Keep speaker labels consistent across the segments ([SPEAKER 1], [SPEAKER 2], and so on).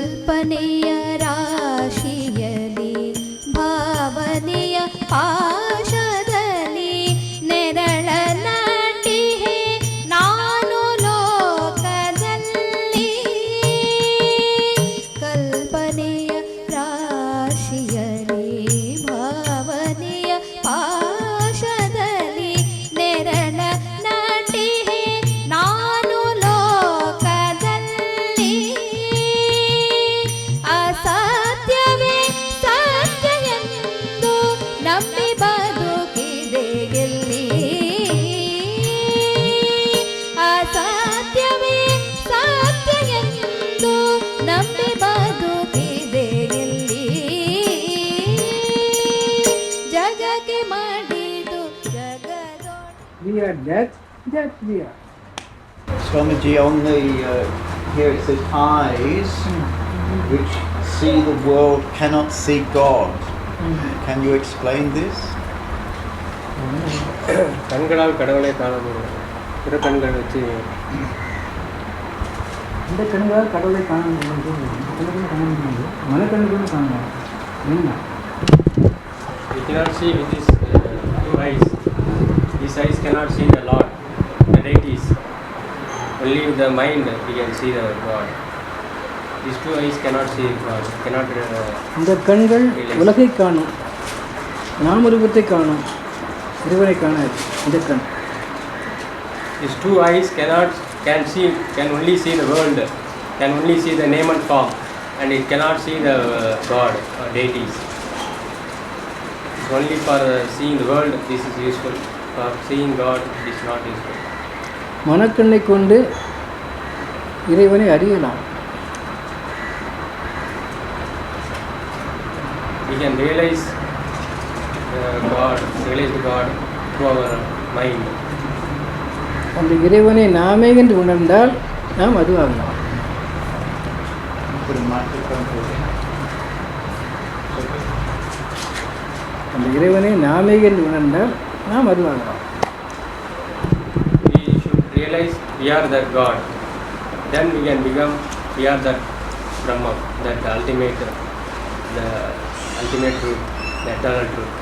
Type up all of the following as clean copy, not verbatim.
[SPEAKER 1] ಕಲ್ಪನೆಯ ರಾಶಿಯಲಿ ಭಾವನೆಯ ಪಾಶದಲ್ಲಿ ನೆರಳ ನಟಿಹೆ ನಾನು ಲೋಕದಲ್ಲಿ ಕಲ್ಪನೆಯ ರಾಶಿಯಲಿ ಭಾವನೆಯ ಪಾಶದಲ್ಲಿ ನೆರಳ ನಟಿಹೆ ನಾನು ಲೋಕದಲ್ಲಿ ಅಸತ್ಯವೇ ಸತ್ಯ ಎಂದು ನಂಬಿ ಬದುಕಿದೆ ಗೆಲ್ಲಿ ಅಸತ್ಯವೇ ಸತ್ಯ ಎಂದು ನಂಬಿ ಬದುಕಿದೆ ಗೆಲ್ಲಿ ಜಗಕ್ಕೆ ಮಾಡಿದು ಜಗದೊಳ
[SPEAKER 2] We are death, death we are.
[SPEAKER 3] Swamiji, on the here it says eyes which see the world cannot see God. Can you explain this?
[SPEAKER 4] கண்களால் கடவுளை காண முடியும். பிற கண்கள் வச்சு
[SPEAKER 2] இந்த கண்களால் கடவுளை காண முடியும். மனக்கண்களும் காணலாம். என்ன?
[SPEAKER 4] we cannot see with these two eyes. These eyes cannot see the Lord, the deities. Only with the mind we can see the God. These two eyes cannot see God. Cannot.
[SPEAKER 2] இந்த கண்கள் உலகை காணும், நாமரூபத்தை காணும், இறைவனை காணாது. இந்த கண்
[SPEAKER 4] These two eyes can only see the world, can only see the name and form, and it cannot see the God or deities. It's only for seeing the world this is useful. For seeing God it is not useful.
[SPEAKER 2] மனக்கண்ணை கொண்டு இறைவனை அறியலாம்.
[SPEAKER 4] We can realize God through our mind.
[SPEAKER 2] அந்த இறைவனை நாமே என்று உணர்ந்தால் நாம் அதுவாகலாம். அந்த இறைவனை நாமே என்று உணர்ந்தால் நாம் அதுவாகலாம்.
[SPEAKER 4] We should realize we are that God. Then we can become, we are that Brahma, that ultimate truth, the eternal truth.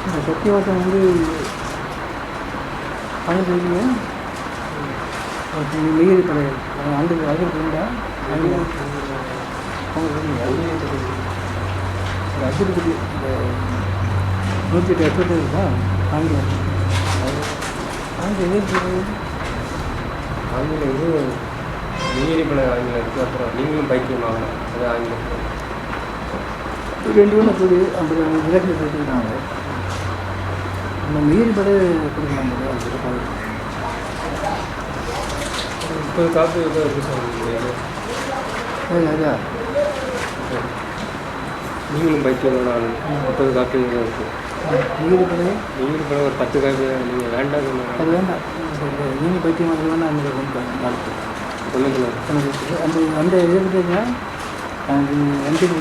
[SPEAKER 2] இந்த சத்தியவாசம் பண்ணிருக்கீங்க. மிகிரி படையல் ஆண்டு இருந்தா அஜிபதி இந்த 108 எஃபர்ட் இருக்கா ஆங்கிலம் ஆங்கிலம்
[SPEAKER 4] ஆங்கிலம் இது நீரிப்பட ஆங்கிலம் இருக்குது. அப்புறம் நீங்களும் பைக்கியம் வாங்கணும், அது ஆங்கிலம்.
[SPEAKER 2] 2 ஒன்று கூடி 50 விளக்கு கொடுத்துருக்காங்க. நம்ம மீறி பட கொடுக்கலாம்.
[SPEAKER 4] 30 காப்பி இருக்குது சொல்லுங்க.
[SPEAKER 2] அதான்
[SPEAKER 4] நீங்களும் பைக்கியம் நான் 30 காப்பி இருக்குது.
[SPEAKER 2] மீறி பட
[SPEAKER 4] நீரிப்பட ஒரு 10 காப்பி நீங்கள் வேண்டாம்.
[SPEAKER 2] அது வேண்டாம். நீங்கள் பைத்தியம் அது வேண்டாம். அந்த நாளைக்கு
[SPEAKER 4] சொல்லுங்களா
[SPEAKER 2] அந்த அந்த இதை கொடுத்தீங்கன்னா அது என்கிட்ட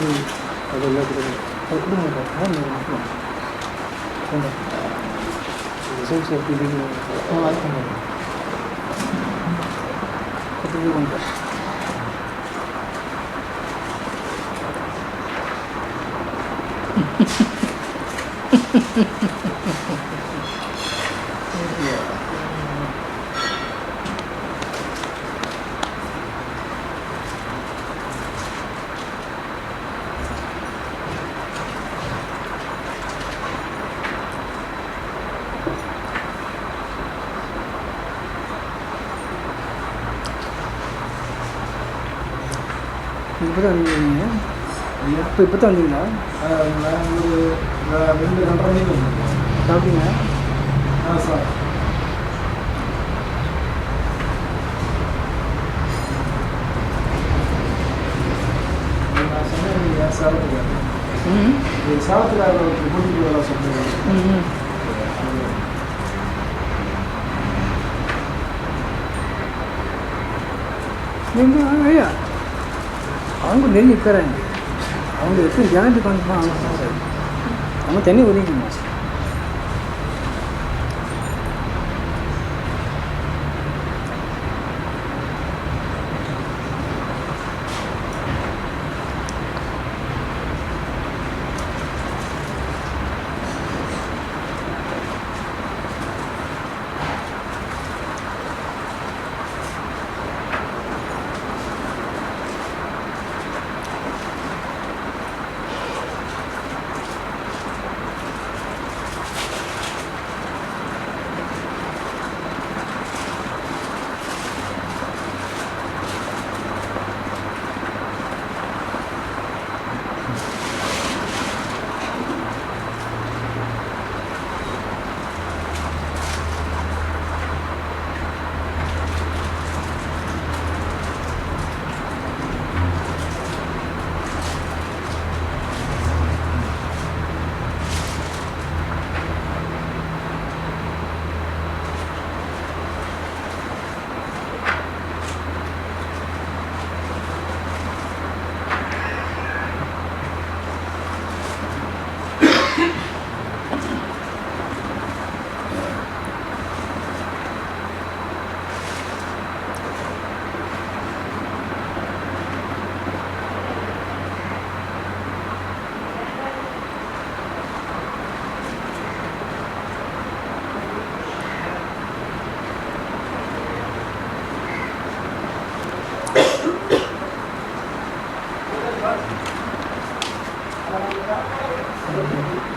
[SPEAKER 4] அது என்ன கொடுங்க.
[SPEAKER 2] அது கொடுங்க. சரி சரி அது பண்ணுங்க. இப்போ தான் வந்தீங்க. இப்போ தான் வந்தீங்களா? ஒரு 2-2:30 மணிக்கு சாப்பிட்டீங்க? சார் நான் சொன்னேன் சாப்பிட்டுக்காரு சாப்பிட்டுக்கார கூட்டிகிட்டு வர சொல்லுங்கள். எங்கள் ஐயா அவங்க நெல் நிற்கிறாங்க. அவங்க எப்படி ஜனத்துக்கு வந்துப்பான் அவங்க தண்ணி ஒதுக்கணும்.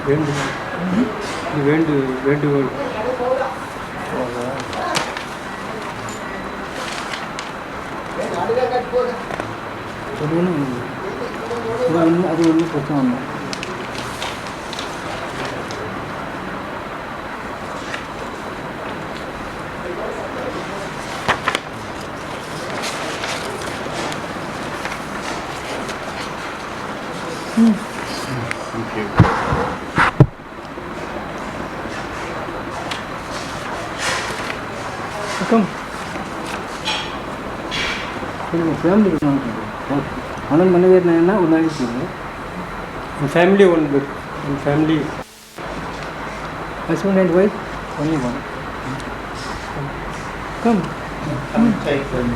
[SPEAKER 4] வேண்டுகோள் இது வேண்டுகோள்
[SPEAKER 2] அது ஒன்றும் பிரச்சனை இல்லை.
[SPEAKER 3] Thank you.
[SPEAKER 2] Come. ஃபேமிலி ஆனால் மனைவியர்னா ஒரு நாளைக்கு சொல்லுங்கள்.
[SPEAKER 4] family one book in family
[SPEAKER 2] Husband and wife, only one. Come.
[SPEAKER 3] Come and take them.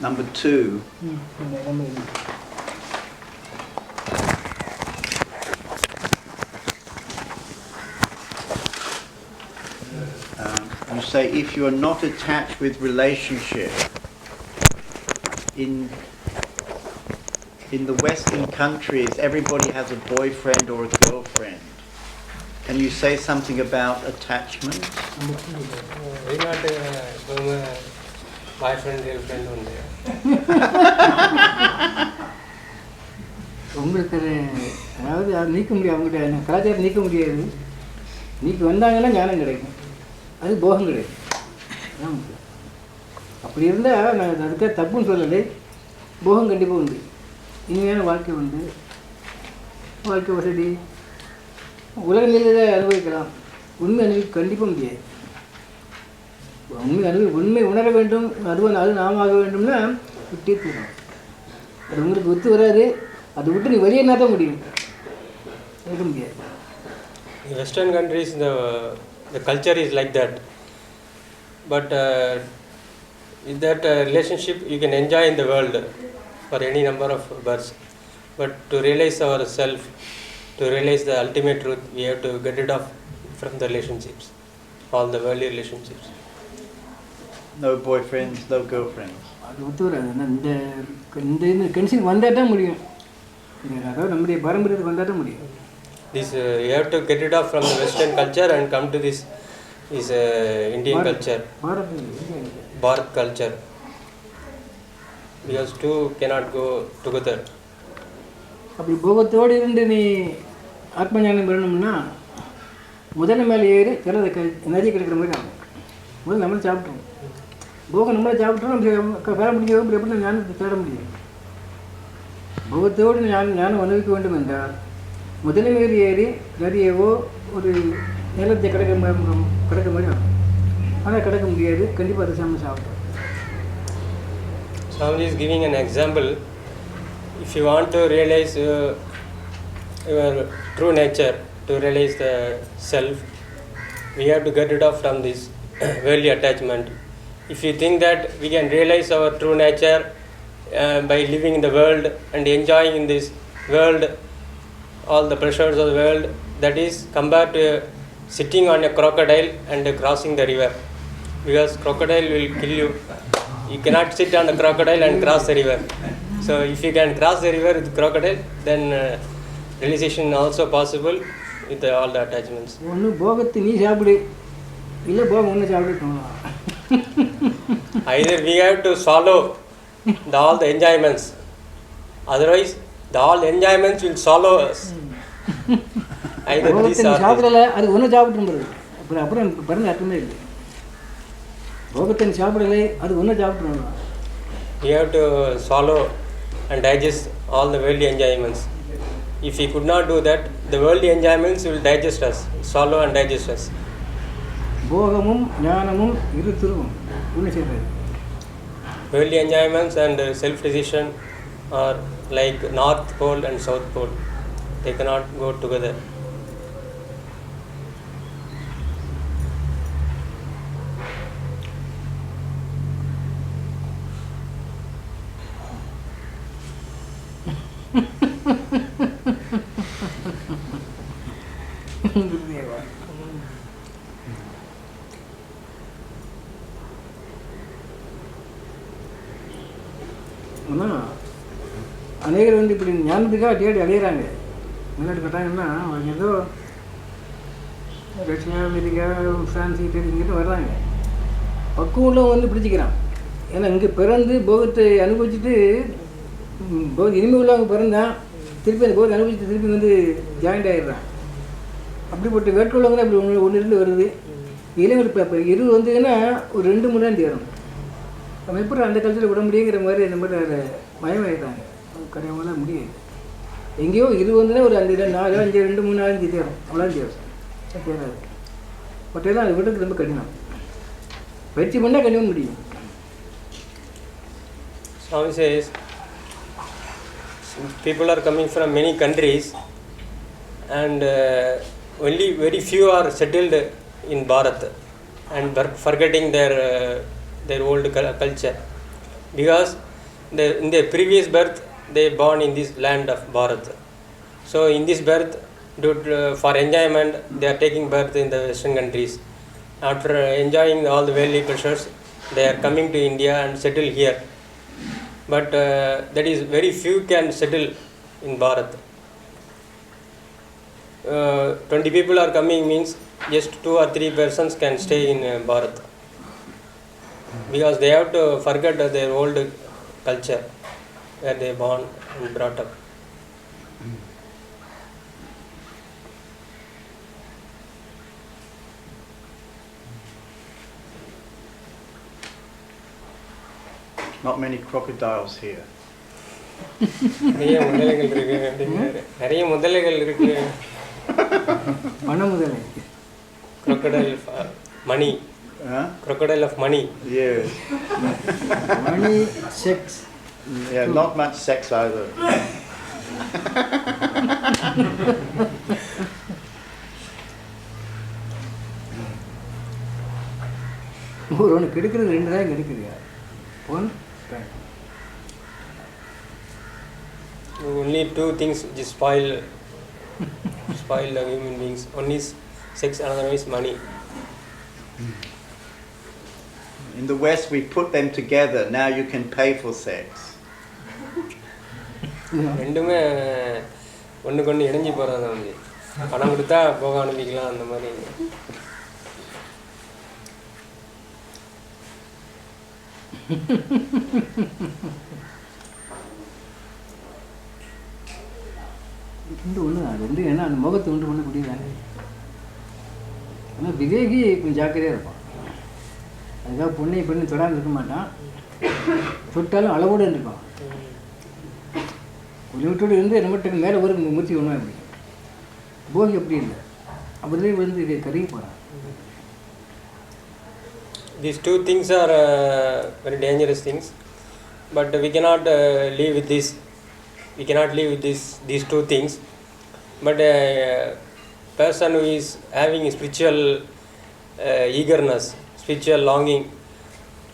[SPEAKER 3] Number 2. You say if you are not attached with relationship, in the Western countries everybody has a boyfriend or a girlfriend. Can you say something about attachment?
[SPEAKER 4] Why not boyfriend, girlfriend only?
[SPEAKER 2] உங்களுக்கு அதாவது அது நீக்க முடியாது, அவங்ககிட்ட கலாச்சாரம் நீக்க முடியாது. நீக்கி வந்தாங்கன்னா ஞானம் கிடைக்கும், அது போகம் கிடையாது. அப்படி இருந்தால் நான் அதுக்காக தப்புன்னு சொல்லலை, போகம் கண்டிப்பாக உண்டு, இனிமையான வாழ்க்கை உண்டு, வாழ்க்கை வசதி உலக நிலையில அனுபவிக்கலாம். உண்மை அனுபவிக்க கண்டிப்பாக முடியாது. உண்மை உணர வேண்டும், அது நாம ஆக வேண்டும்னா விட்டே தீரும். அது உங்களுக்கு ஒத்து வராது, அதை விட்டு நீ வெளியேனா தான் முடியும். இருக்க முடியாது.
[SPEAKER 4] In Western countries, the culture is like that. But with that relationship, you can enjoy in the world for any number of births. But to realize ourselves, to realize the ultimate truth, we have to get rid of from the relationships, all the worldly relationships.
[SPEAKER 3] No boyfriends, no girlfriends.
[SPEAKER 2] அது ஒத்து வராது. இந்த இந்த இந்த condition வந்தால் தான் முடியும். அதாவது நம்முடைய பாரம்பரியத்துக்கு வந்தால் தான் முடியும்.
[SPEAKER 4] This you have to get rid of from the Western culture and come to this Indian culture, Bharat culture, because two cannot go together.
[SPEAKER 2] அப்படி போகத்தோடு இருந்து நீ ஆத்ம ஞானம் பெறணும்னா முதல்ல மேலே ஏறி திறத நிறைய கிடைக்கிற மாதிரி ஆகும். முதல்ல நம்மளை சாப்பிட்றோம், போகம் நம்மளை சாப்பிட்றோம். நம்ம வேலை முடிஞ்ச எப்படி ஞானத்தை தேட முடியும்? போகத்தோடு ஞானம் அனுபவிக்க வேண்டும் என்றால் முதல்ல மேலே ஏறி நிறையவோ ஒரு நிலத்தை கிடக்கிற மாதிரி ஆகும். ஆனால் கிடக்க முடியாது. கண்டிப்பாக அதை சாப்பிட்றோம்.
[SPEAKER 4] Swami is giving an example. If you want to realize your true nature, to realize the self, we have to get rid of from this worldly attachment. If you think that we can realize our true nature by living in the world and enjoying in this world all the pleasures of the world, that is compared to sitting on a crocodile and crossing the river, because crocodile will kill you. You cannot sit on the crocodile and cross the river. So if you can cross the river with crocodile, then realization also possible with all the attachments.
[SPEAKER 2] ஒன்று போகத்தை நீ சாப்பிடு, இல்லை போகம் ஒன்று சாப்பிட்டு.
[SPEAKER 4] Either we have to swallow all the enjoyments, otherwise all enjoyments will swallow us. Either this or
[SPEAKER 2] சாப்பிடலை, அது ஒன்று சாப்பிட்டு அப்புறம் பிறந்த அர்த்தமே இல்லை. போகத்தை சாப்பிடலை, அது ஒன்று சாப்பிட்டு.
[SPEAKER 4] we have to swallow and digest all the worldly enjoyments. If we could not do that, the worldly enjoyments will digest us, swallow and digest us.
[SPEAKER 2] போகமும் ஞானமும் இரு துருவம் ஒன்று சேர்றது.
[SPEAKER 4] Worldly enjoyments and self-decision are like North Pole and South Pole. They cannot go together.
[SPEAKER 2] ஆனால் அநேகர் வந்து இப்படி ஞானத்துக்காக தேடி அடையிறாங்க. முன்னாடி கேட்டாங்கன்னா அவங்க ஏதோ ரஷ்யா, அமெரிக்கா, ஃப்ரான்ஸ் இங்கிட்ட வர்றாங்க. பக்குவம் வந்து பிடிச்சிக்கிறான். ஏன்னா இங்கே பிறந்து போகத்தை அனுபவிச்சுட்டு இனிமே உள்ளவங்க பிறந்தான் திருப்பி அந்த போகத்தை அனுபவிச்சுட்டு திருப்பி வந்து ஜாயிண்ட் ஆகிடுறான். அப்படிப்பட்ட வேட்கொள்ளவங்க அப்படி ஒன்று இருந்து வருது. இளைஞர் இப்போ 20 வந்ததுன்னா ஒரு 2 மணி நேரம் தேரும். நம்ம எப்படி அந்த கல்ச்சரில் விட முடியுங்கிற மாதிரி இந்த மாதிரி அதை மயமாயிடுறாங்க. கிடையாமலாம் முடியாது. எங்கேயோ 20 வந்ததுன்னா ஒரு 5, 4, 5, 2, 3, 5 தேரும். அவ்வளோ தேரும், தேராது. பட்டையெல்லாம் அதை விடுறது ரொம்ப கடினம். பயிற்சி பண்ணால் கண்டிப்பாக முடியும்.
[SPEAKER 4] Swami says, people are coming from many countries and only very few are settled in Bharat and forgetting their old culture, because in their previous birth they born in this land of Bharat. So in this birth, for enjoyment, they are taking birth in the Western countries. After enjoying all the worldly pleasures, they are coming to India and settle here. But that is very few can settle in Bharat. 20 people are coming means just 2 or 3 persons can stay in Bharat, because they have to forget their old culture where they born and brought up.
[SPEAKER 3] Not many crocodiles here.
[SPEAKER 4] நிறைய முதலைகள் இருக்கு.
[SPEAKER 2] பண முதலை.
[SPEAKER 4] Crocodile money. Crocodile of money.
[SPEAKER 3] Yes.
[SPEAKER 2] Money, sex.
[SPEAKER 3] Yeah, not much sex either.
[SPEAKER 2] ஒன்று கெடுக்கிறது ரெண்டு தான் கெடுக்குதுயா. Phone bank.
[SPEAKER 4] Only two things which spoil the human beings. One is sex, another is money.
[SPEAKER 3] In the West, we put them together. Now you can pay for sex.
[SPEAKER 4] ரெண்டுமே ஒன்றுக்கு ஒன்று இணைஞ்சி போகிறது வந்து பணம் கொடுத்தா போக அனுப்பிக்கலாம் அந்த மாதிரி.
[SPEAKER 2] ரெண்டு ஒன்று தான். ரெண்டு என்ன அந்த முகத்தை ஒன்று பண்ணக்கூடியதாங்க. ஆனால் விவேகி கொஞ்சம் ஜாக்கிரதையாக இருப்பான். அதுக்காக பொண்ணை பண்ணி தொடாமல் இருக்க மாட்டான். தொட்டாலும் அளவோடு இருப்பான். ஒரு லிமிட்டோடு இருந்து லிமிட்டுக்கு மேலே ஒரு மூர்த்தி ஒன்றும் அப்படி. போகி அப்படி இல்லை. அப்படியே வந்து கருகி போகிறான்.
[SPEAKER 4] These two things are very dangerous things, but we cannot live with this. We cannot live with these two things. But a person who is having spiritual eagerness, spiritual longing,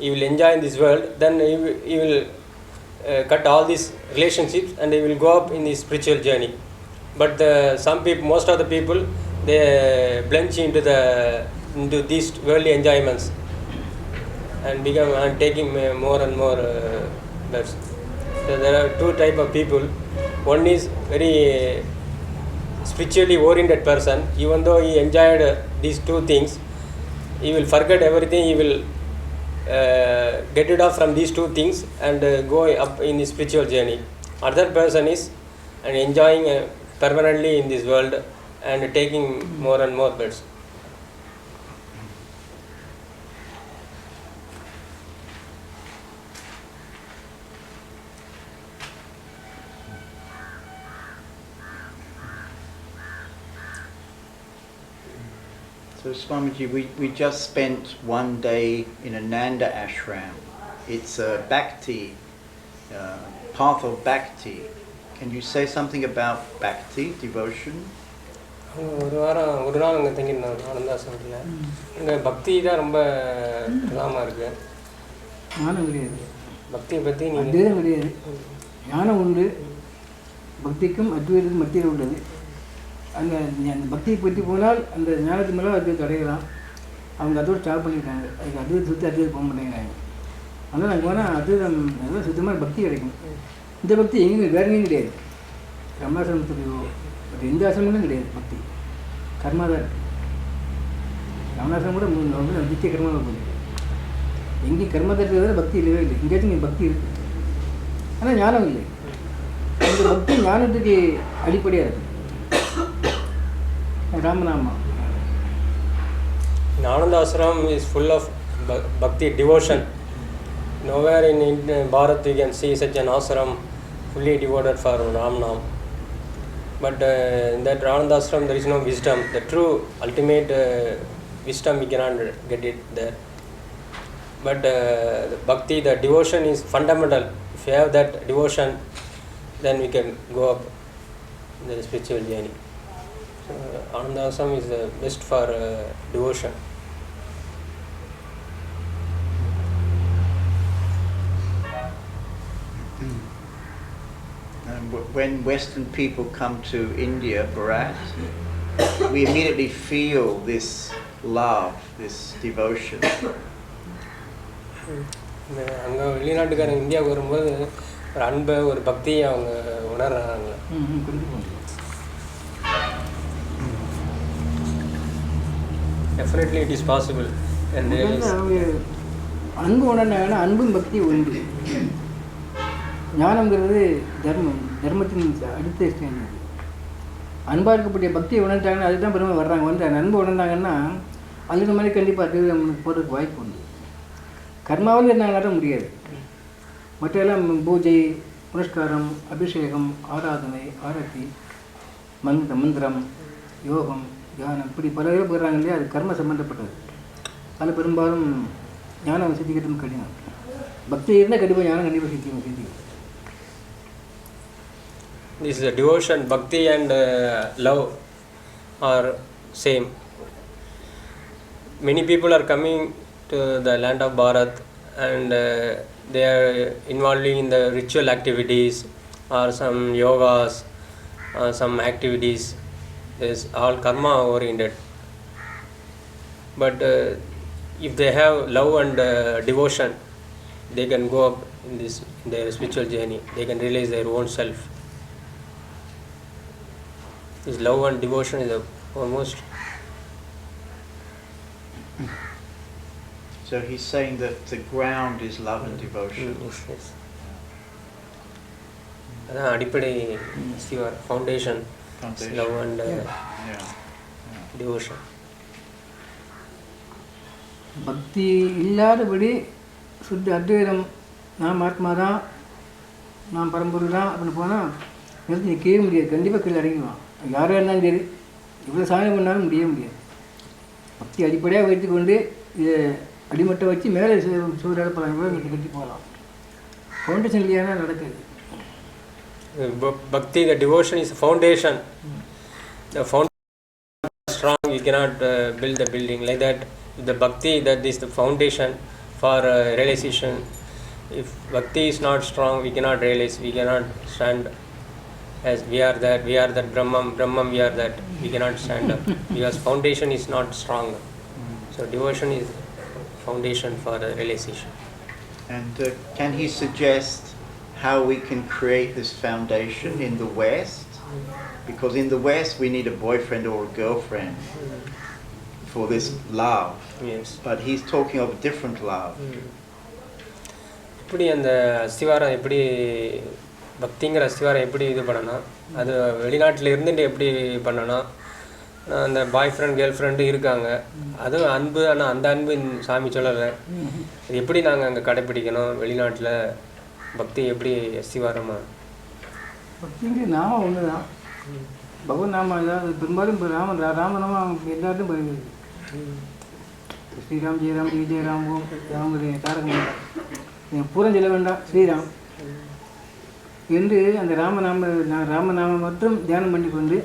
[SPEAKER 4] he will enjoy in this world. Then he will cut all these relationships and he will go up in his spiritual journey. But some people, most of the people, they plunge into these worldly enjoyments and become taking more and more births. So there are two type of people. One is very spiritually oriented person. Even though he enjoyed these two things, he will forget everything. He will get rid of from these two things and go up in his spiritual journey. Other person is enjoying permanently in this world and taking more and more births.
[SPEAKER 3] So Swamiji, we just spent one day in Ananda ashram. It's a bhakti, path of bhakti. Can you say something about bhakti, devotion?
[SPEAKER 4] ஒரு நாள் அங்கே தங்கியிருந்தோம் ஆனந்தாசிரமத்தில். அங்கே பக்தி தான் ரொம்ப பிரதானமாக இருக்குது.
[SPEAKER 2] ஞானம் கிடையாது.
[SPEAKER 4] பக்தியை பற்றி நீங்கள்
[SPEAKER 2] அத்வைதம் கிடையாது. ஞானம் உண்டு. பக்திக்கும் அத்வைதத்துக்கும் மத்தியில் உள்ளது. அங்கே அந்த பக்தியை பற்றி போனால் அந்த ஞானத்து மேலே அத்வைதத்தை அடையலாம். அவங்க அதோடு ஸ்டாப் பண்ணியிருக்காங்க. அதுக்கு அத்வைதத்தை சுற்றி அத்வைதம் போக மாட்டேங்கிறாங்க. அதனால் அங்கே போனால் அத்வைதம் அதெல்லாம் சுத்தமாக பக்தி கிடைக்கும். இந்த பக்தி எங்கேயும் வேறு எங்கேயும் கிடையாது. ரமணாசிரமத்துலையோ பட் எந்த ஆசிரமங்களும் கிடையாது. பக்தி கர்மா தான் இருக்குது. ரமணாசிரமம் கூட நித்திய கர்மாவை போகுது. எங்கேயும் கர்மா தட்டுறத பக்தி இல்லவே இல்லை. எங்கேயாச்சும் இங்கே பக்தி இருக்குது. ஆனால் ஞானம் இல்லை. இந்த பக்தி ஞானத்துக்கு அடிப்படையாக இருக்குது. Ramanama.
[SPEAKER 4] Ananda Ashram is full of bhakti, devotion. Nowhere in Bharat you can see such an ashram fully devoted for Ram Nam. But in that Ananda Ashram there is no wisdom. The true ultimate wisdom we cannot get it there. But the bhakti, the devotion is fundamental. If you have that devotion, then we can go up in the spiritual journey. So Ananda Ashram is the best for devotion.
[SPEAKER 3] And when Western people come to India, Bharat, we immediately feel this love, this devotion.
[SPEAKER 4] அங்கே வெளிநாட்டுக்காரங்க இந்தியாவுக்கு வரும்போது ஒரு அன்பை ஒரு பக்தியை அவங்க உணர்றாங்க. Definitely it is possible. And
[SPEAKER 2] அவங்க அன்பு உணர்ந்தாங்கன்னா அன்பும் பக்தி உண்டு. ஞானங்கிறது தர்மம், தர்மத்தின் அடுத்த ஸ்டேஜ். அன்பாக இருக்கக்கூடிய பக்தியை உணர்ந்தாங்கன்னா அதுதான் பெருமை வர்றாங்க. வந்து அந்த அன்பு உணர்ந்தாங்கன்னா அதுக்கு மாதிரி கண்டிப்பாக அது நம்மளுக்கு போகிறதுக்கு வாய்ப்பு உண்டு. கர்மாவில் இருந்தாங்கன்னா தான் முடியாது. மற்ற எல்லாம் பூஜை, புனஸ்காரம், அபிஷேகம், ஆராதனை, ஆரத்தி, மந்திரம், யோகம், தியானம், இப்படி பல பேர் போடுறாங்க இல்லையா, அது கர்ம சம்மந்தப்பட்டது. அதில் பெரும்பாலும் ஞானம் சித்திக்கிறதும் கடினம். பக்தி இருந்தால் கண்டிப்பாக ஞானம் கண்டிப்பாக சித்திக்கும்.
[SPEAKER 4] This devotion, bhakti and love are same. Many people are coming to the land of Bharat, and they are involving in the ritual activities or some yogas or some activities. This all karma oriented. But if they have love and devotion, they can go up in their spiritual journey. They can realize their own self. This love and devotion is the foremost.
[SPEAKER 3] So he's saying that the ground is love and devotion.
[SPEAKER 4] Yes, yes. அதான் அடிப்படை சிவர் foundation love and devotion.
[SPEAKER 2] பக்தி இல்லாதபடி சுத்த அத்வைதம் நாம் ஆத்மா தான், நாம் பரம்பொருள் தான் அப்படின்னு போனால் நிறுத்தி நிற்கவே முடியாது. கண்டிப்பாக கீழே இறங்கிடுவான். யாராக இருந்தாலும் சரி, இவ்வளோ சாதனை பண்ணாலும் முடியாது. பக்தி அடிப்படையாக வைத்துக்கொண்டு இதை அடிமட்டை வச்சு மேலே சூரிய போகலாம், இங்கே கட்டி போகலாம். ஃபவுண்டேஷன் இல்லையானா நடக்குது.
[SPEAKER 4] Bhakti, the devotion is the foundation. The foundation is strong, you cannot build the building like that. The bhakti, that is the foundation for realization. If bhakti is not strong, we cannot realize, we cannot stand as we are that Brahman, we are that, we cannot stand up because foundation is not strong. So devotion is foundation for realization.
[SPEAKER 3] And can he suggest how we can create this foundation in the West? Because in the West we need a boyfriend or a girlfriend for this love.
[SPEAKER 4] Yes.
[SPEAKER 3] But he's talking of a different love.
[SPEAKER 4] இப்படி அந்த அஸ்திவாரம் எப்படி பக்திங்கிற அஸ்திவாரம் எப்படி இது பண்ணணும், அது வெளிநாட்டில் இருந்துட்டு எப்படி பண்ணணும். அந்த பாய் ஃப்ரெண்ட் கேர்ள் ஃப்ரெண்டு இருக்காங்க, அதுவும் அன்பு. ஆனால் அந்த அன்பு சாமி சொல்லலை. அது எப்படி நாங்கள் அங்கே கடைப்பிடிக்கணும் வெளிநாட்டில் பக்தி எப்படி அஸ்திவாரமா?
[SPEAKER 2] பக்திங்கிறது நாம ஒன்று தான், பகவன் நாம. ஏதாவது பெரும்பாலும் இப்போ ராமநாமம் எல்லாத்தையும் போயிருக்குது. ஸ்ரீராம் ஜெயராம் ஜெய ஜெயராம் ஓம் ராமனுடைய தாரகம் நீங்கள் பூரம் சொல்ல வேண்டாம், ஸ்ரீராம் என்று அந்த ராமநாமம் மட்டும் தியானம் பண்ணி கொண்டு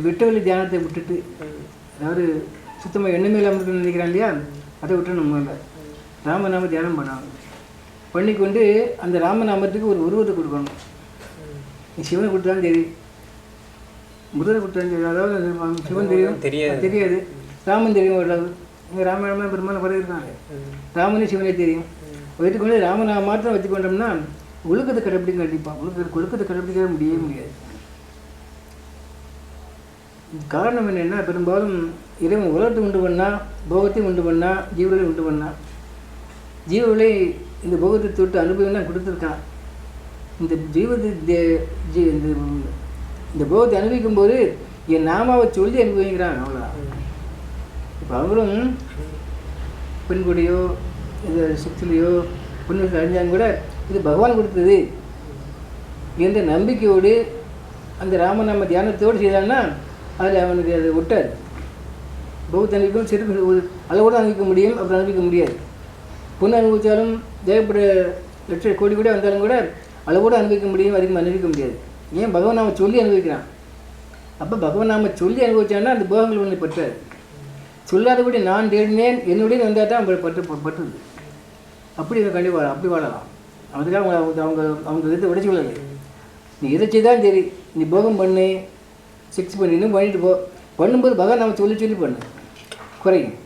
[SPEAKER 2] விட்டவெளி தியானத்தை விட்டுட்டு, அதாவது சுத்தமாக எண்ணமே இல்லாமல் இருக்குன்னு நினைக்கிறான் இல்லையா, அதை விட்டு நம்ம இல்லை ராமநாம தியானம் பண்ணாங்க. பண்ணிக்கொண்டு அந்த ராமநாமத்துக்கு ஒரு உருவத்தை கொடுக்கணும். நீ சிவனை கொடுத்தாலும் சரி, முருகனை கொடுத்தாலும் சரி, அதாவது சிவன் தெரியாது, ராமன் தெரியும். ஓரளவு இங்கே ராமாயணமாக பெரும்பாலும் பரவி இருக்காங்க. ராமனே சிவனே தெரியும். வைத்துக்கொண்டு ராமநாம மாத்திரம் வச்சுக்கொண்டோம்னா ஒழுக்கத்தை கடைப்பிடிக்க கண்டிப்பாக ஒழுக்கத்தை கடைப்பிடிக்கவே முடியாது. காரணம் என்னென்னா, பெரும்பாலும் இறைவன் உலகத்தை உண்டு பண்ணால், போகத்தையும் உண்டு பண்ணால், ஜீவர்களை உண்டு பண்ணால், ஜீவர்களை இந்த போகத்தை தொட்டு அனுபவம் தான் கொடுத்துருக்கான். இந்த இந்த போகத்தை அனுபவிக்கும் போது என் நாமாவை சொல்லி அனுபவிக்கிறான், அவ்வளோதான். இப்போ அவங்களும் பெண்குடியோ இது சுத்திலையோ பொண்ணு அறிஞ்சாங்க கூட இது பகவான் கொடுத்தது என்ற நம்பிக்கையோடு அந்த ராமநாம தியானத்தோடு செய்தாங்கன்னா அதில் அவனுக்கு அதை ஒட்டாது. பௌத்த அனுபவிக்கும் சிறு அளவோடு அனுபவிக்க முடியும், அப்புறம் அனுபவிக்க முடியாது. பொண்ணு அனுபவித்தாலும் தேவைப்பட லட்ச கோடி கூட வந்தாலும் கூட அளவோடு அனுபவிக்க முடியும், அதிகமாக அனுபவிக்க முடியாது. ஏன் பகவான் நாம சொல்லி அனுபவிக்கிறான். அப்போ பகவான் நாம சொல்லி அனுபவிச்சான்னா அந்த போகங்கள் ஒன்று பற்றாது. சொல்லாதபடி நான் தேடினேன் என்னுடைய வந்தால் தான் பட்டுது. அப்படி கண்டிப்பாக அப்படி வாழலாம். அதுக்காக அவங்க இதை உடச்சி கொள்ளலை. நீ எதை செய்தாலும் சரி, நீ போகம் பண்ணு, செக்ஸ் பண்ணி இன்னும் பண்ணிட்டு பண்ணும்போது பகவான் நம்ம சொல்லி பண்ணு, குறையும்.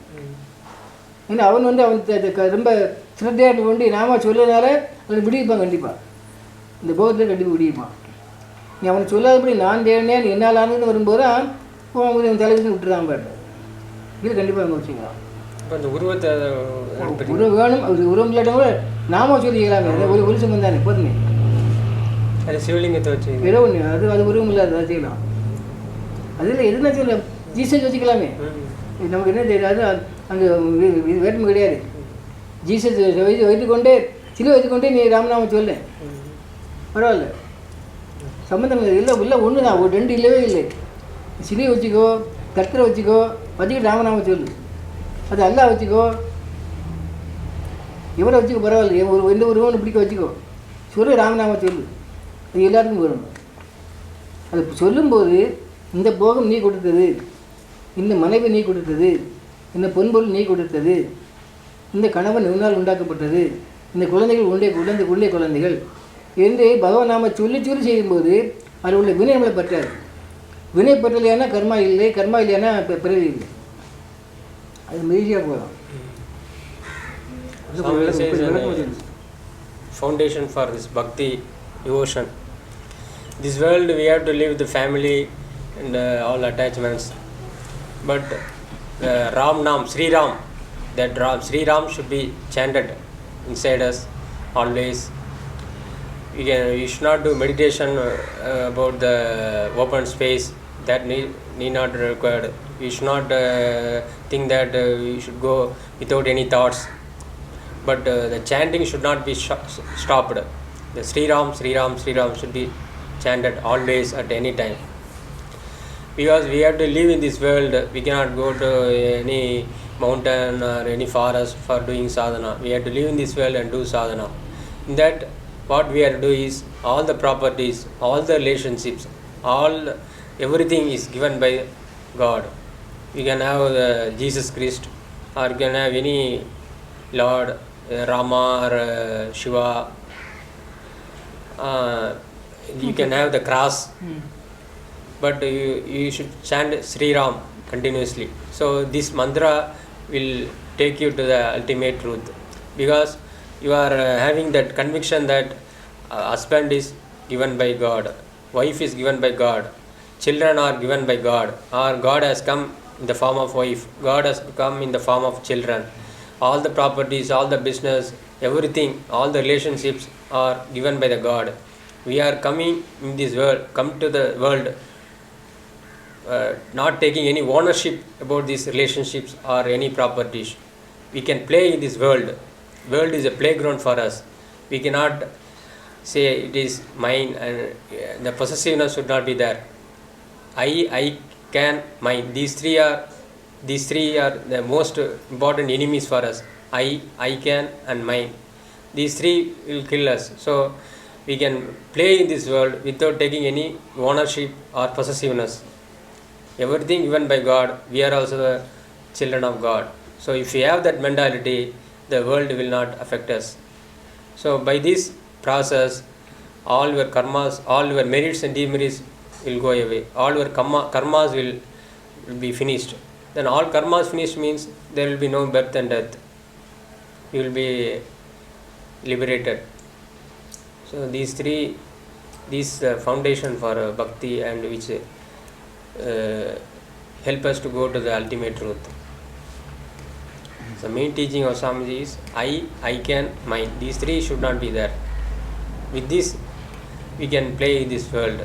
[SPEAKER 2] ஏன்னா அவன் அவன் ரொம்ப சிரத்தையாக கொண்டு நாம சொல்லனால அவனை விடிப்பான். கண்டிப்பாக இந்த போகத்தில் கண்டிப்பாக விடிப்பான். நீ அவனை சொல்லாதபடி நான் தேடினேன் என்னால் ஆனதுன்னு வரும்போது அவன் தலைவிட்டு விட்டுறான் பாட்டு. இது கண்டிப்பாக அவங்க வச்சுக்கலாம்.
[SPEAKER 4] அந்த உருவத்தை
[SPEAKER 2] உருவம் வேணும். அது உருவம் இல்லாட்டும் கூட நாம சொல்லிக்கலாமே. ஒரு சங்கம் தானே போதுமே.
[SPEAKER 4] அது சிவலிங்கத்தை வச்சு
[SPEAKER 2] ஏதோ ஒன்று அது உருவம் இல்லாத அதை செய்யலாம். அதில் எதுனா சொல்ல ஜீசஸ் வச்சுக்கலாமே. நமக்கு என்ன தெரியாது, அங்கே வேற்றுமை கிடையாது. ஜீசஸ் வைத்துக்கொண்டே சிலுவை வைத்துக்கொண்டே நீ ராமநாம சொல்ல பரவாயில்ல, சம்மந்தம் இல்லை ஒன்று தான், ஒரு ரெண்டு இல்லவே இல்லை. சிலுவை வச்சுக்கோ, கர்த்தரை வச்சுக்கிட்டு ராமநாம சொல்லு. அது அல்லா வச்சுக்கோ, எவரை வச்சுக்கோ பரவாயில்ல, எந்த உருவம்னு பிடிக்க வச்சுக்கோ, சொல்லு ராமநாம சொல்லு. அது எல்லாருக்கும் வரணும். அது சொல்லும்போது இந்த போகம் நீ கொடுத்தது, இந்த மனைவி நீ கொடுத்தது, இந்த பொன்பொருள் நீ கொடுத்தது, இந்த கணவன் உன்னால் உண்டாக்கப்பட்டது, இந்த குழந்தைகள் உள்ளே குழந்தைகள் என்று பகவான் நாம சொல்லி சொல்லி செய்யும்போது அதில் உள்ள வினை நம்மளை பற்றாது. வினை பற்றலையானா கர்மா இல்லை, கர்மா இல்லையானா பிறவி இல்லை. அது ஈஸியாக போகலாம்.
[SPEAKER 4] Foundation for this bhakti devotion. This world we have to live with the family and all attachments, but Ram Nam, Sri Ram, that Ram, Sri Ram should be chanted inside us always. We should not do meditation about the open space, that need not required. We should not think that we should go without any thoughts, but the chanting should not be stopped. The Sri Ram, Sri Ram, Sri Ram should be chanted always at any time, because we have to live in this world. We cannot go to any mountain or any forest for doing sadhana. We have to live in this world and do sadhana. In that, what we have to do is all the properties, all the relationships, everything is given by God. You can have Jesus Christ, or you can have any Lord, Rama or Shiva. You can have the cross, but you should chant Sri Ram continuously. So this mantra will take you to the ultimate truth, because you are having that conviction that husband is given by God, wife is given by God, children are given by God, or God has come in the form of wife, God has come in the form of children. All the properties, all the business, everything, all the relationships are given by the God. We are coming in this world, come to the world not taking any ownership about these relationships or any properties. We can play in this world. World is a playground for us. We cannot say it is mine, and the possessiveness should not be there. I can, mine. These three are the most important enemies for us. I can and mine. These three will kill us. So we can play in this world without taking any ownership or possessiveness. Everything given by God. We are also the children of God. So if we have that mentality, the world will not affect us. So by this process, all your karmas, all your merits and demerits will go away. All your karmas will be finished. Then all karmas finished means there will be no birth and death. You will be liberated. So these foundation for bhakti, and which help us to go to the ultimate truth. The main teaching of Swamiji is I can, mine. These three should not be there. With this, we can play in this world.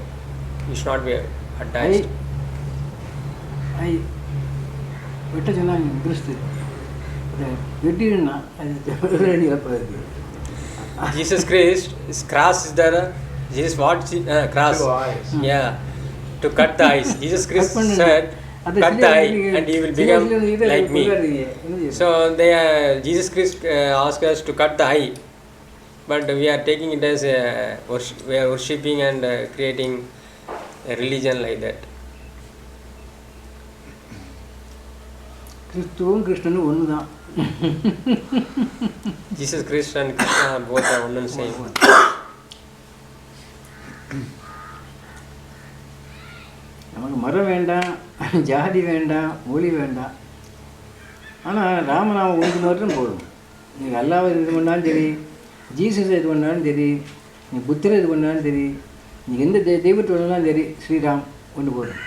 [SPEAKER 4] We should not be attached.
[SPEAKER 2] வெட்ட சொன்னாங்க கிறிஸ்து வெட்டினா அது
[SPEAKER 4] Jesus Christ, his cross is there. Jesus what? Cross.
[SPEAKER 3] Two eyes.
[SPEAKER 4] Yeah, to cut the eyes. Jesus Christ said, cut the eye and he will become like me. So Jesus Christ asked us to cut the eye, but we are taking it as we are worshipping and creating a religion like that.
[SPEAKER 2] கிறிஸ்துவும் கிருஷ்ணனும் ஒன்று தான்.
[SPEAKER 4] Jesus Christ and Krishna both are one and same.
[SPEAKER 2] நமக்கு மரம் வேண்டாம், ஜாதி வேண்டாம், மொழி வேண்டாம். ஆனால் ராமநாமம் ஒன்று மட்டும் போதும். நீங்கள் அல்லாவை இது பண்ணாலும் சரி, ஜீசஸ் இது பண்ணாலும் சரி, நீ புத்தரை இது பண்ணாலும் சரி, நீ எந்த தெய்வத்தை பண்ணாலும் சரி, ஸ்ரீராம் ஒன்று போதும்.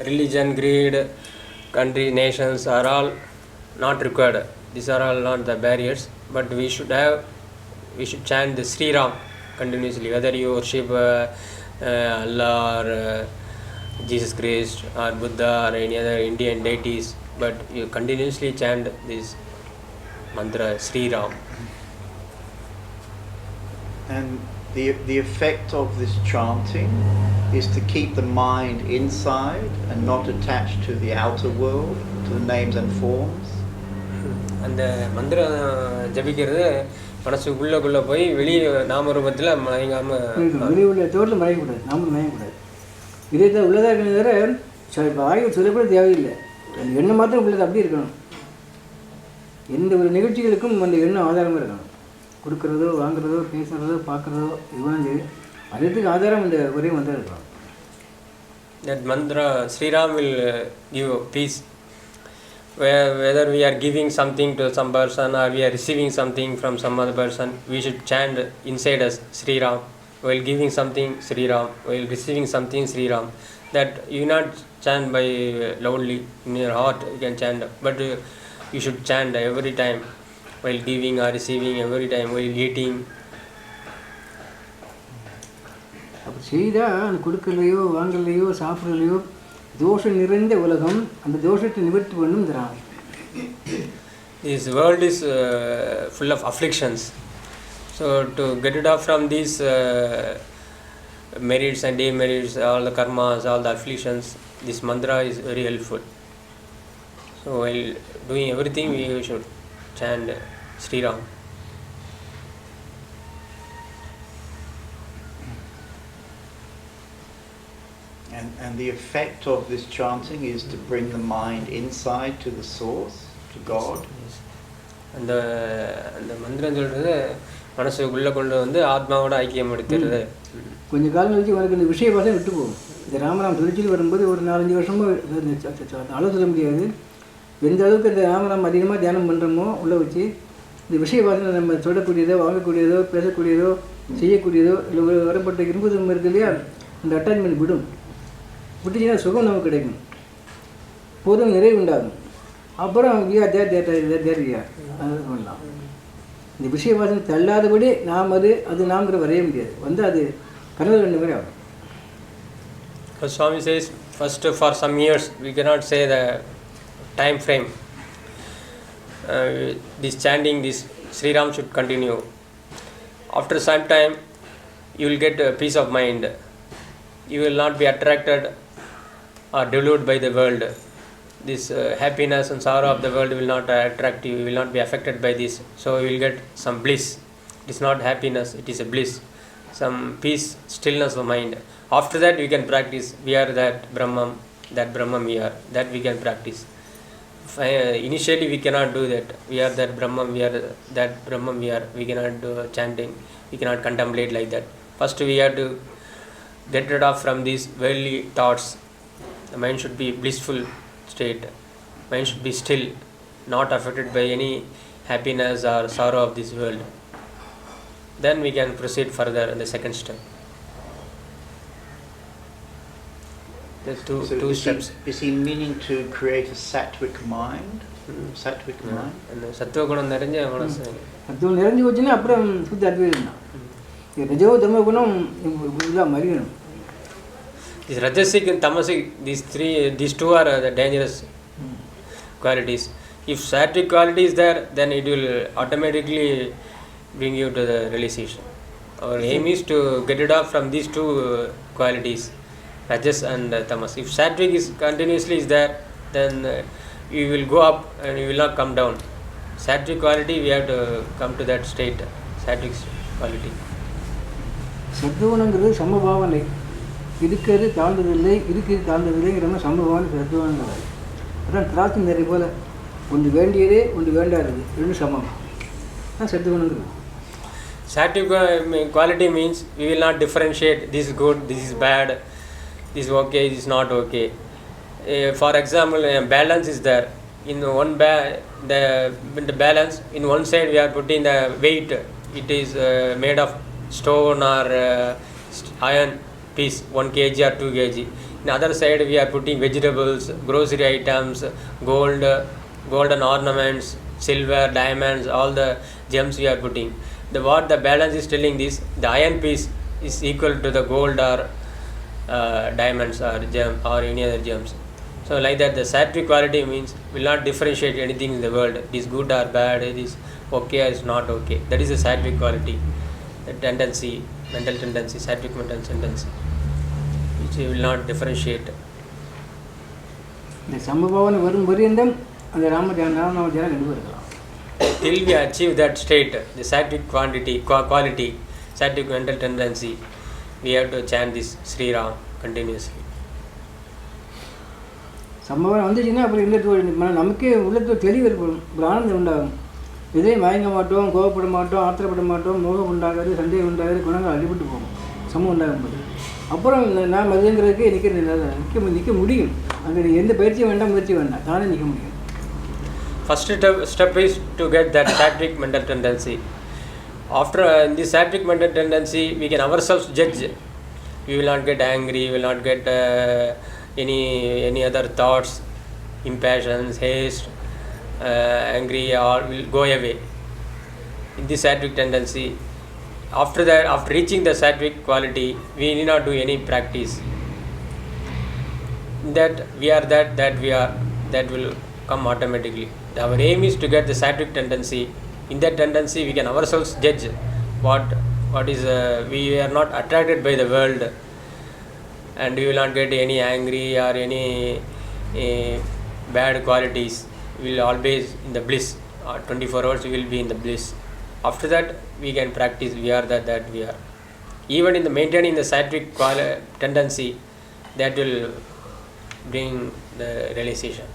[SPEAKER 4] Religion, greed, country, nations are all not required. These are all not the barriers, but we should chant the Sri Ram continuously, whether you worship Allah or Jesus Christ or Buddha or any other Indian deities, but you continuously chant this mantra Sri Ram.
[SPEAKER 3] And the effect of this chanting is to keep the mind inside and not attached to the outer world, to the names and forms.
[SPEAKER 4] அந்த மந்திரம் ஜபிக்கிறது மனசுக்குள்ளே போய் வெளியே நாம ரூபத்தில் மயங்காமல்
[SPEAKER 2] வெளியே உள்ள தோட்டில் மயங்கக்கூடாது, நாமளும் மயங்கக்கூடாது. இதே தான் உள்ளதாக இருக்கிற சரி, வாயில் சொல்லக்கூட தேவையில்லை, அந்த எண்ணம் மாத்திரம் உள்ளது அப்படியே இருக்கணும். எந்த ஒரு நிகழ்ச்சிகளுக்கும் அந்த எண்ணம் ஆதாரமாக இருக்கணும். கொடுக்குறதோ வாங்குறதோ பேசுகிறதோ பார்க்குறதோ இதுவும் சரி, அதுக்கு ஆதாரம் இந்த ஒரே மந்திரம் இருக்கலாம்.
[SPEAKER 4] That mantra, Sri Ram will give peace. Whether we are giving something to some person or we are receiving something from some other person, we should chant inside us Sri Ram. While giving something Sri Ram, while receiving something Sri Ram. That you not chant by loudly in your heart, you can chant, but you should chant every time while giving or receiving, every time while eating.
[SPEAKER 2] அப்போ செய்தால் அந்த கொடுக்கலையோ வாங்கலையோ சாப்பிடலையோ தோஷம் நிறைந்த உலகம், அந்த தோஷத்தை நிவர்த்தி பண்ணும் இந்த ராமம்.
[SPEAKER 4] This world is full of afflictions. So to get rid of from these merits and demerits, all the karmas, all the afflictions, this mantra is very helpful. So while doing everything, we should chant Sri Ram.
[SPEAKER 3] And the effect of this chanting is to bring the mind inside to the source, to God.
[SPEAKER 4] அந்த அந்த மந்திரம் சொல்கிறது மனசுக்குள்ளே கொண்டு வந்து ஆத்மாவோட ஐக்கியம் எடுத்துறது.
[SPEAKER 2] கொஞ்சம் காலம் கழிச்சு உனக்கு இந்த விஷய வாசனை விட்டு போகும். இந்த ராமராம் தொழிற்சியில் வரும்போது ஒரு 4-5 வருஷமாக அளவு சொல்ல முடியாது. எந்த அளவுக்கு இந்த ராமராம் அதிகமாக தியானம் பண்ணுறோமோ உள்ளே வச்சு இந்த விஷய வாசனை நம்ம சொல்லக்கூடியதோ வாங்கக்கூடியதோ பேசக்கூடியதோ செய்யக்கூடியதோ இல்லை வரப்பட்ட இரும்பு தன்மை இருக்கு இல்லையா, அந்த அட்டாச்மெண்ட் விடும். விட்டுச்சுன்னா சுகம் நமக்கு கிடைக்கும், போதும் நிறைவு உண்டாகும். அப்புறம் தேரியா அது பண்ணலாம். இந்த விஷய வாசனை தள்ளாதபடி நாம் அது நாம்ங்கிற வரைய முடியாது, வந்து அது கனவு ரெண்டு மாதிரி ஆகும்.
[SPEAKER 4] Swami says, first for some years we cannot say the time frame. This chanting, this Sri Ram should continue. After some time, you will get a peace of mind. You will not be attracted or deluded by the world. This happiness and sorrow of the world will not attract you. You will not be affected by this. So you will get some bliss. It is not happiness, it is a bliss. Some peace, stillness of mind. After that you can practice. We are that Brahman we are. That we can practice. Initially we cannot do that. We are that Brahman, we are that Brahman we are. We cannot do chanting. We cannot contemplate like that. First we have to get rid of from these worldly thoughts. The mind should be blissful state. Mind should be still, not affected by any happiness or sorrow of this world. Then we can proceed further in the second step. There's two steps.
[SPEAKER 3] Is he meaning to create a sattvic mind? Sattvic mind?
[SPEAKER 4] And சத்துவ குணம் நிறைஞ்ச மனசு.
[SPEAKER 2] சத்துவம் நிறைஞ்சு போச்சுன்னா அப்புறம் சுத்த அத்வைதம் தான். ரஜோ தமோ குணம் இதெல்லாம் மறியணும்.
[SPEAKER 4] This rajasic and tamasic, these two are the dangerous qualities. If sattvic quality is there, then it will automatically bring you to the realization. Our aim is to get rid of from these two qualities, rajas and tamas. If sattvic is continuously is there, then you will go up and you will not come down. Sattvic quality, we have to come to that state, sattvic quality.
[SPEAKER 2] சத்துவனங்கிறது சமபாவனை. இருக்கிறது தாழ்ந்ததில்லை, இருக்கிறது தாழ்ந்ததில்லைங்கிற சமபாவனை சத்துவங்கிறது. அதான் திராட்சை நிறைய போல் ஒன்று வேண்டியதே ஒன்று வேண்டாதது ரெண்டு சமம். தான் சத்துவனங்கிறது.
[SPEAKER 4] Sattvic quality means we will not differentiate this is good, this is bad, this is okay, this is not okay. For example, balance is there. In one the balance, in one side we are putting the weight. It is made of stone or iron piece, 1 kg or 2 kg. In other side we are putting vegetables, grocery items, golden ornaments, silver, diamonds, all the gems we are putting. What the balance is telling this, the iron piece is equal to the gold or diamonds or gem or any other gems. So like that, the sattvic quality means will not differentiate anything in the world. It is good or bad, it is okay or is not okay. That is the sattvic quality, the tendency, mental tendency, sattvic mental tendency, which will not differentiate.
[SPEAKER 2] இந்த சமபாவனை வரும் பரியந்தம் அந்த நாம தியானம் கண்டிப்பாக இருக்கலாம்.
[SPEAKER 4] Till we achieve that state, the sattvic quality, sattvic mental tendency, we have to chant this Sri Ram continuously.
[SPEAKER 2] சம்பவம் வந்துச்சுன்னா அப்புறம் இந்த நமக்கே உள்ளத்தில் தெளிவு ஏற்படும், ஒரு ஆனந்தம் உண்டாகும். எதையும் மயங்க மாட்டோம், கோவப்பட மாட்டோம், ஆத்திரப்பட மாட்டோம், மோகம் உண்டாகாது, சந்தேகம் உண்டாகாது, குணங்கள் அடிபட்டு போகும் சமம் உண்டாகும் போது. அப்புறம் நாம் அதுங்கிறதுக்கு நிற்க முடியும். அங்கே எந்த பயிற்சியும் வேண்டாம், முயற்சி வேண்டாம், தானே நிற்க முடியும்.
[SPEAKER 4] First step is to get that sattvic mental tendency. After in this sattvic mental tendency, we can ourselves judge. We will not get angry, we will not get any other thoughts, impatience, haste, angry, all will go away. In this sattvic tendency, after that, after reaching the sattvic quality, we need not do any practice. That we are that we are, that will come automatically. Our aim is to get the sattvic tendency. In that tendency, we can ourselves judge what is. We are not attracted by the world, and we will not get any angry or any bad qualities. We will always in the bliss. 24 hours we will be in the bliss. After that, we can practice. We are that we are. Even in the maintaining the sattvic tendency, that will bring the realization.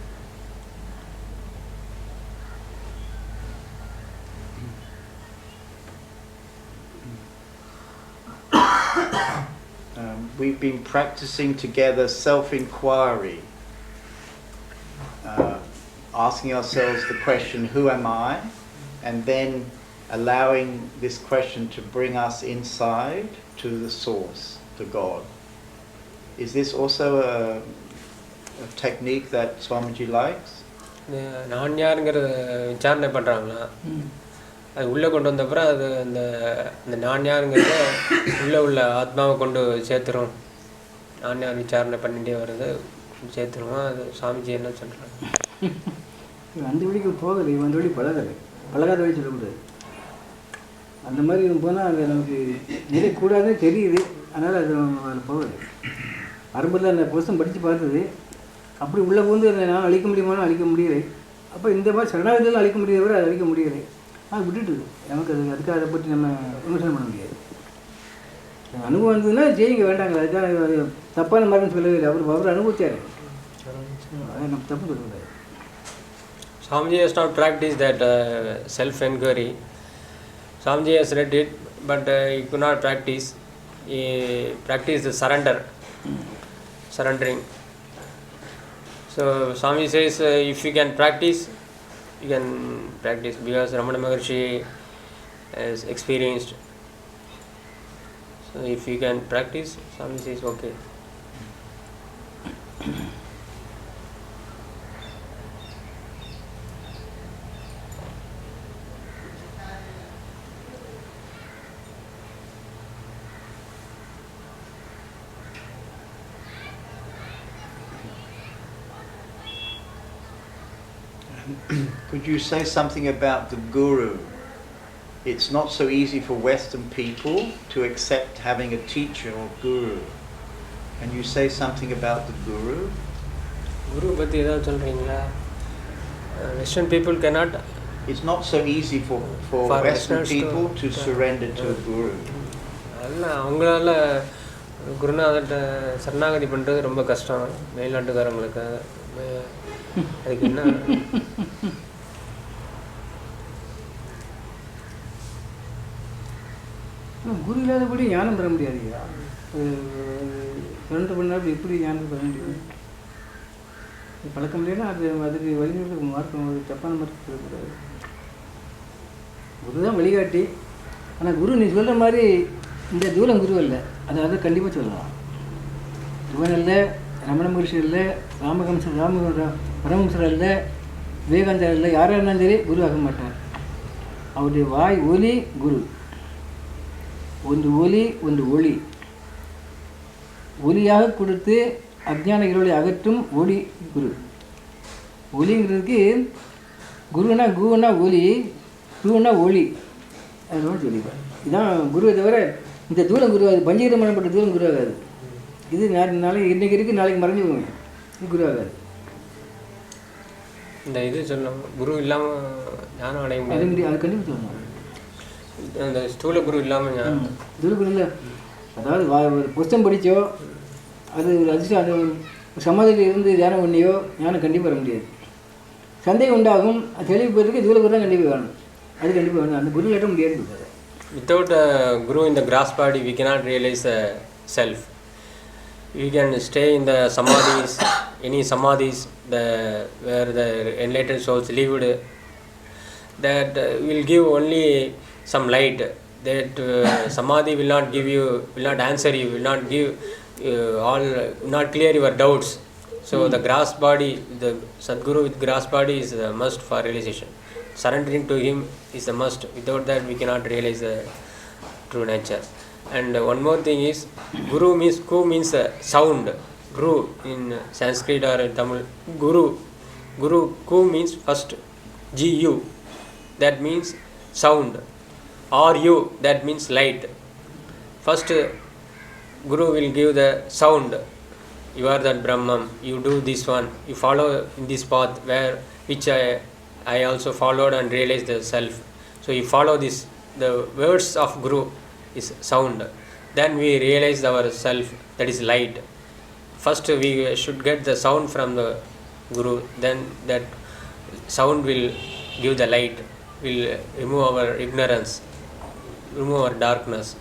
[SPEAKER 3] We've been practicing together self-inquiry, asking ourselves the question, who am I? And then allowing this question to bring us inside to the source, to God. Is this also a technique that Swamiji likes?
[SPEAKER 4] நான் யாருங்கிற விசாரணை பண்ணுறாங்களா, அது உள்ளே கொண்டு வந்தப்பறம் அது அந்த நான் யாருங்கிறத உள்ளே உள்ள ஆத்மாவை கொண்டு சேர்த்துரும். நான் யார் விசாரணை பண்ணிகிட்டே வர்றது சேர்த்துருவோம். அது சாமிஜி என்ன சொல்கிறாங்க,
[SPEAKER 2] அந்த வழிக்கு போகலை, அந்த வழி பழகாத வழி சொல்லக்கூடாது. அந்த மாதிரி போனால் அது நமக்கு நிலைக்கூடாதுன்னு தெரியுது, அதனால் அது அதில் போகலை. ஆரம்பத்தில் அந்த புஸ்தகம் படித்து பார்த்தது, அப்படி உள்ளே போந்து நான் அழிக்க முடியுமானோ அழிக்க முடியலை. அப்போ இந்த மாதிரி சரணாகதியெல்லாம் அழிக்க முடியாதவரை அதை அழிக்க முடியலை. அது விட்டுட்டு நமக்கு அதுக்காக அதை பற்றி நம்ம விமர்சனம் பண்ண முடியாது. அனுபவம் வந்ததுன்னா ஜெயிங்க வேண்டாங்க, அதுக்காக தப்பான மாதிரி சொல்லவே இல்லை. அவர் அனுபவிச்சார், நம்ம தப்பு சொல்லக்கூடாது.
[SPEAKER 4] Swamiji has not practiced that self-inquiry. Swamiji has read it, but he could not practice. He practiced the surrendering. So Swamiji says, if you can practice, you can practice, because Ramana Maharshi has experienced. So if you can practice, Swamiji says okay.
[SPEAKER 3] Could you say something about the Guru? It's not so easy for Western people to accept having a teacher or Guru. Can you say something about the Guru?
[SPEAKER 4] Guru பற்றி ஏதாவது சொல்கிறீங்களா? Western people cannot.
[SPEAKER 3] It's not so easy for Western people to surrender to a Guru.
[SPEAKER 4] அல்ல, அவங்களால குருநாதர்கிட்ட சரணாகதி பண்ணுறது ரொம்ப கஷ்டம் மேல்நாட்டுக்காரங்களுக்கு. அதுக்கு என்ன
[SPEAKER 2] குரு இல்லாதபடி ஞானம் பெற முடியாது. சரண்டர் பண்ணால் எப்படி ஞானம் பெற முடியும்? பழக்கம் இல்லைன்னா அதுக்கு வழிமுறை மார்க்கம், தப்பான மார்க்கம் சொல்லக்கூடாது. குரு தான் வழிகாட்டி. ஆனால் குரு நீ சொல்கிற மாதிரி இந்த தூரம் குரு அல்ல, அதை கண்டிப்பாக சொல்லலாம். இவன் இல்லை, ரமண மகர்ஷி இல்லை, பரமஹம்சர் இல்லை, விவேகானந்தர் இல்லை, யாராக இருந்தாலும் சரி குரு ஆக மாட்டார். அவருடைய வாய் ஒலி குரு. ஒன்று ஒலி, ஒன்று ஒளி. ஒலியாக கொடுத்து அஜ்ஞான இருளை அகற்றும் ஒளி குரு. ஒலிங்கிறதுக்கு குருனா குருனா ஒலி, குருனா ஒளி. அதோட சொல்லிப்பேன். இதுதான் குருவை தவிர இந்த தூரம் குரு, அது பஞ்சீரம் பண்ணப்பட்ட தூரம் குரு ஆகாது. இது நாளைக்கு இன்றைக்கி இருக்குது, நாளைக்கு மறைஞ்சு போவேன், இது குரு ஆகாது.
[SPEAKER 4] இந்த இது சொல்லணும், குரு இல்லாமல் ஞானம் அடைய முடியாது.
[SPEAKER 2] அது கண்டிப்பாக சொல்லணும்.
[SPEAKER 4] அந்த ஸ்தூல குரு இல்லாமல் ஞானம்,
[SPEAKER 2] ஸ்தூல குரு இல்லை. அதாவது ஒரு புஸ்தகம் படித்தோ அது ஒரு அதிர்ஷ்டம், அது சமாதியில் இருந்து தியானம் பண்ணியோ ஞானம் கண்டிப்பாக வர முடியாது. சந்தேகம் உண்டாகும், அது தெளிவு போகிறதுக்கு இதுவில் குரு தான் கண்டிப்பாக வேணும். அது கண்டிப்பாக வேணும். அந்த குரு லட்ட முடியாது.
[SPEAKER 4] Without a guru in the grass body, we cannot realize the self. We can stay in the samadhis, any samadhis, where the enlightened souls lived, that will give only some light. That samadhi will not give you, will not answer you, will not give not clear your doubts. So the grass body, the Sadguru with grass body is a must for realization. Surrendering to him is a must. Without that we cannot realize the true nature. And one more thing is, Guru means, Ku means sound. Guru in Sanskrit or in Tamil. Guru, Ku means first Gu, that means sound. Ru, that means light. First Guru will give the sound. You are that Brahman, you do this one, you follow in this path where which I also followed and realized the self. So you follow this, the words of Guru is sound. Then we realize our self, that is light. First we should get the sound from the Guru, then that sound will give the light, will remove our ignorance, remove our darkness.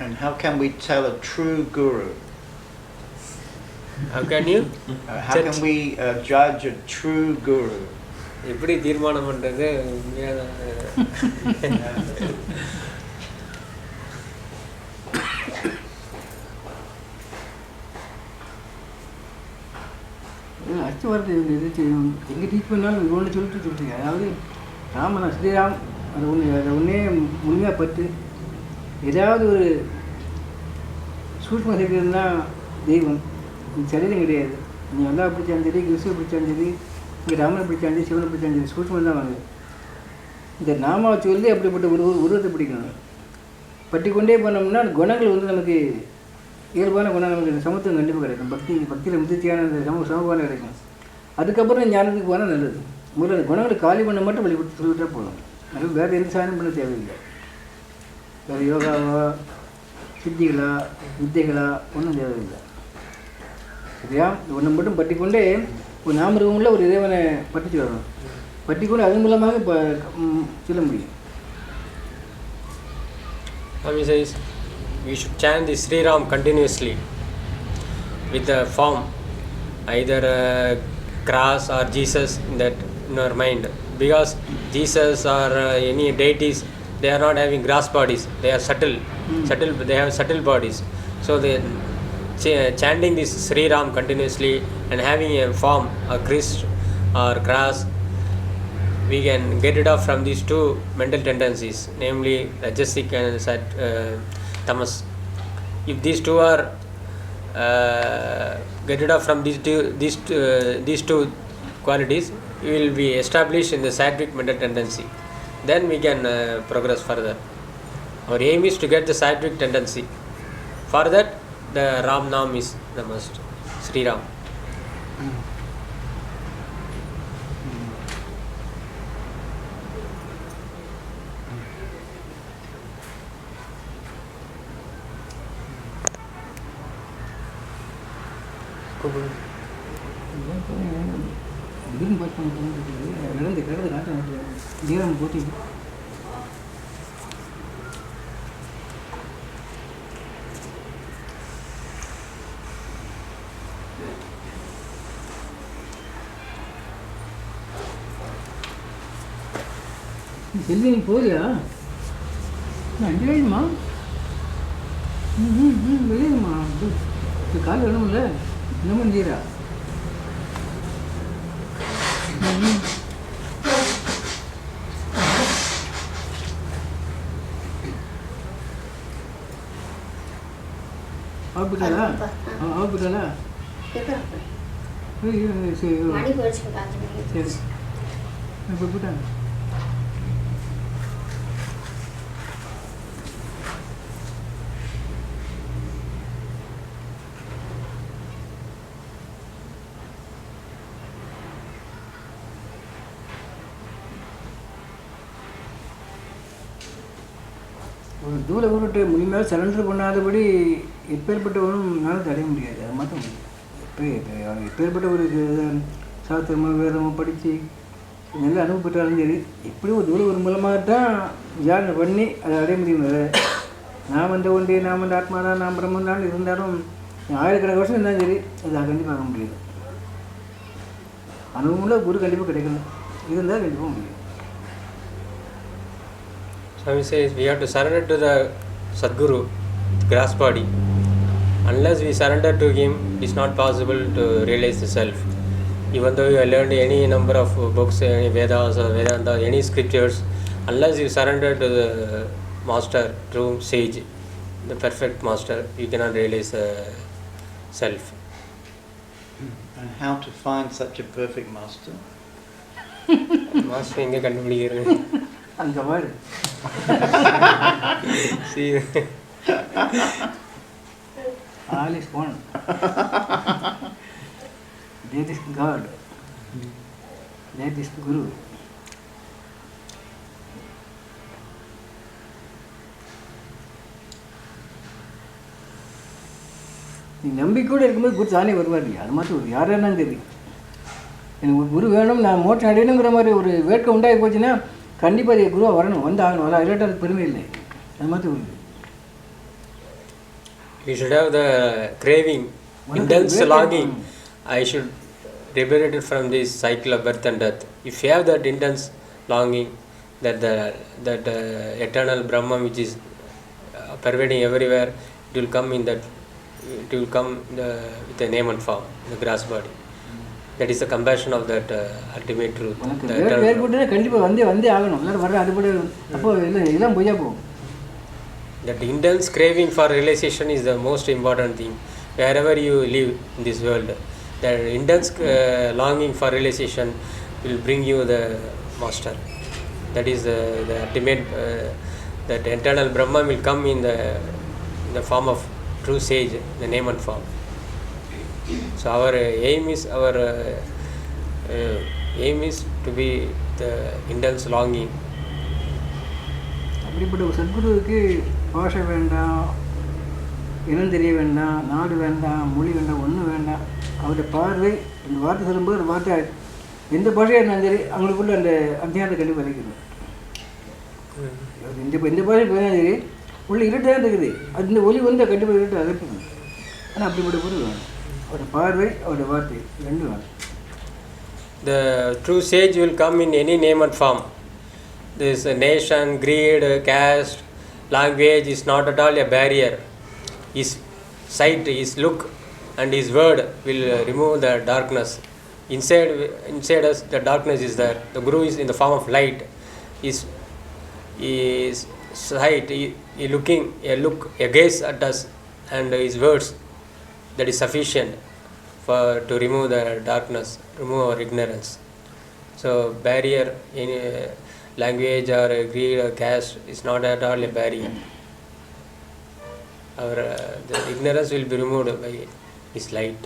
[SPEAKER 3] And how can we tell a true guru?
[SPEAKER 4] How can you?
[SPEAKER 3] How can we judge a true guru?
[SPEAKER 4] எப்படி தீர்மானம் பண்ணுறது?
[SPEAKER 2] அச்சு வார்த்தை இது எங்கே teach பண்ணாலும் இது ஒன்று சொல்லிட்டு அதாவது ராமனா ஸ்ரீராம் அதை ஒன்றே முழுமையாக பட்டு ஏதாவது ஒரு சூட்சம சக்தி இருந்தால் தெய்வம், இது சரீரம் கிடையாது. நீ நல்லா பிடிச்சாலும் சரி, கிறிஸ்துவ பிடிச்சாலும் சரி, இங்கே ராமனை பிடிச்சாலும் சரி, சிவனை பிடிச்சாலும் சரி, சூட்சமம் தான் வாங்க. இந்த நாமாவை சொல்லி அப்படிப்பட்ட ஒரு உருவத்தை பிடிக்கணும். பட்டிக்கொண்டே போனோம்னா குணங்கள் வந்து நமக்கு இயல்பான குணம், நமக்கு சமத்துவம் கண்டிப்பாக கிடைக்கும். பக்தியில் முதிர்ச்சியான அந்த சமபானம் கிடைக்கும். அதுக்கப்புறம் ஞானத்துக்கு போனால் நல்லது. முதல்ல அந்த குணங்களை காலி பண்ண மட்டும் வழிபட்டு சொல்லிவிட்டால் போதும். அது வேறு எந்த சாதனம் பண்ண தேவையில்லை. வேறு யோகாவா, சித்திகளா, வித்தைகளா ஒன்றும் தேவையில்லை. சரியா? ஒன்று மட்டும் பற்றிக்கொண்டே ஒரு நாமரூபமுள்ள ஒரு இறைவனை பற்றிச்சு வரணும். பற்றிக்கொண்டு அதன் மூலமாக இப்போ சொல்ல முடியும்.
[SPEAKER 4] Swami says we should chant the Sri Ram continuously with the form, either cross or Jesus in our mind, because Jesus or any deities, they are not having grass bodies, they are subtle, they have subtle bodies. So they chanting this Sri Ram continuously and having a form, a Christ or cross, we can get rid of from these two mental tendencies, namely rajasic and tamas. If these two are get rid of from these two qualities, we will be established in the sattvic mental tendency. Then we can progress further. Our aim is to get the sattvic tendency. For that, the Ram Nam is the must. Sri Ram.
[SPEAKER 2] திடீர்னு பார்த்து நடந்து நாட்டம் தீரம் போட்டி செல்வி நீ போறியா? 5 வயதுமா? வெளியேம்மா கால் வேணும்ல, என்ன பண்ணிக்கிறா? ஆப்பிட்டாளா? ஆப்பிட்டாளா? சரி இப்போ போட்டாங்க. ஒரு தூளை உருட்டு முழுமையாக சரண்டர் பண்ணாதபடி எப்பேற்பட்டவனும் நாளத்தை அடைய முடியாது. அது மாற்ற முடியாது. எப்பேற்பட்ட ஒரு சாஸ்திரமோ வேதமோ படித்து நல்லா அனுபவப்பட்டாலும் சரி, எப்படி ஒரு தூளை ஒரு மூலமாக தான் தியானம் பண்ணி அதை அடைய முடியும். நான் வந்த ஒன்றே, நான் வந்து ஆத்மா தான், நான் பிரம்மன் தான் இருந்தாலும் ஆயிரக்கணக்கான வருஷம் இருந்தாலும் சரி, அது கண்டிப்பாக ஆக முடியாது. அனுபவமுள்ள குரு கண்டிப்பாக கிடைக்கணும், இருந்தால் கண்டிப்பாக முடியும்.
[SPEAKER 4] Swami says we have to surrender to the Sadguru, grass body. Unless we surrender to him, it's not possible to realize the self. Even though you have learned any number of books, any Vedas or Vedanta, any scriptures, unless you surrender to the master, true sage, the perfect master, you cannot realize the self.
[SPEAKER 3] And how to find such a perfect master?
[SPEAKER 4] Master எங்கே கண்டுபிடிக்கிறது?
[SPEAKER 2] அங்கே பாரு.
[SPEAKER 4] See,
[SPEAKER 2] all is one. That is God. That is Guru. நீ நம்பிக்கையோடு இருக்கும்போது குரு தானே வருவார். அது மாத்திரம் யாராக இருந்தாலும் சரி, எனக்கு ஒரு குரு வேணும், நான் மோட்சம் அடையணுங்கிற மாதிரி ஒரு வேட்கை உண்டாகி போச்சுன்னா கண்டிப்பாக அது குருவாக வரணும், வந்து ஆகணும். அதான் இல்லாட்ட அதுக்கு பெருமை இல்லை. அது மாத்திரம் வருது.
[SPEAKER 4] you should have the craving, intense longing. I should liberate it from this cycle of birth and death. If you have that intense longing, that eternal Brahman which is pervading everywhere, it will come in that. It will come with a name and form, the grass body. That is the compassion of that ultimate truth. The eternal
[SPEAKER 2] ஏற்பட்டுனா கண்டிப்பாக வந்தே ஆகணும். எல்லாரும் வர்ற அதுபடி அப்போ இல்லை, இதெல்லாம் பொய்யா போகும்.
[SPEAKER 4] That intense craving for realization is the most important thing. Wherever you live in this world, that intense longing for realization will bring you the master. That is the ultimate. That eternal Brahma will come in the form of true sage, the name and form. So our aim is to be the intense longing.
[SPEAKER 2] அப்படிப்பட்ட ஒரு சத்குருவுக்கு பாஷை வேண்டாம், இனம் தெரிய வேண்டாம், நாடு வேண்டாம், மொழி வேண்டாம், ஒன்றும் வேண்டாம். அவருடைய பார்வை, இந்த வார்த்தை சொல்லும்போது அந்த வார்த்தை எந்த பாஷையாக இருந்தாலும் சரி அவங்களுக்குள்ள அந்த அத்தியானத்தை கண்டிப்பாக விளைக்கணும். இந்த பாஷை போனால் சரி உள்ள இருட்டாக இருக்குது, அந்த ஒலி வந்து கண்டிப்பாக இருட்டு அகற்றணும். ஆனால் அப்படிப்பட்ட பொருள் வேணும். அவருடைய பார்வை, அவருடைய வார்த்தை ரெண்டும் வேணும்.
[SPEAKER 4] The true sage will come in any name and form. This nation, greed, caste, language is not at all a barrier. His sight, his look and his word will remove the darkness. Inside us the darkness is there. The Guru is in the form of light. His sight, he looking, a gaze at us, and his words, that is sufficient to remove the darkness, remove our ignorance. So barrier in language or greed or caste is not at all a barrier. Our the ignorance will be removed by his light.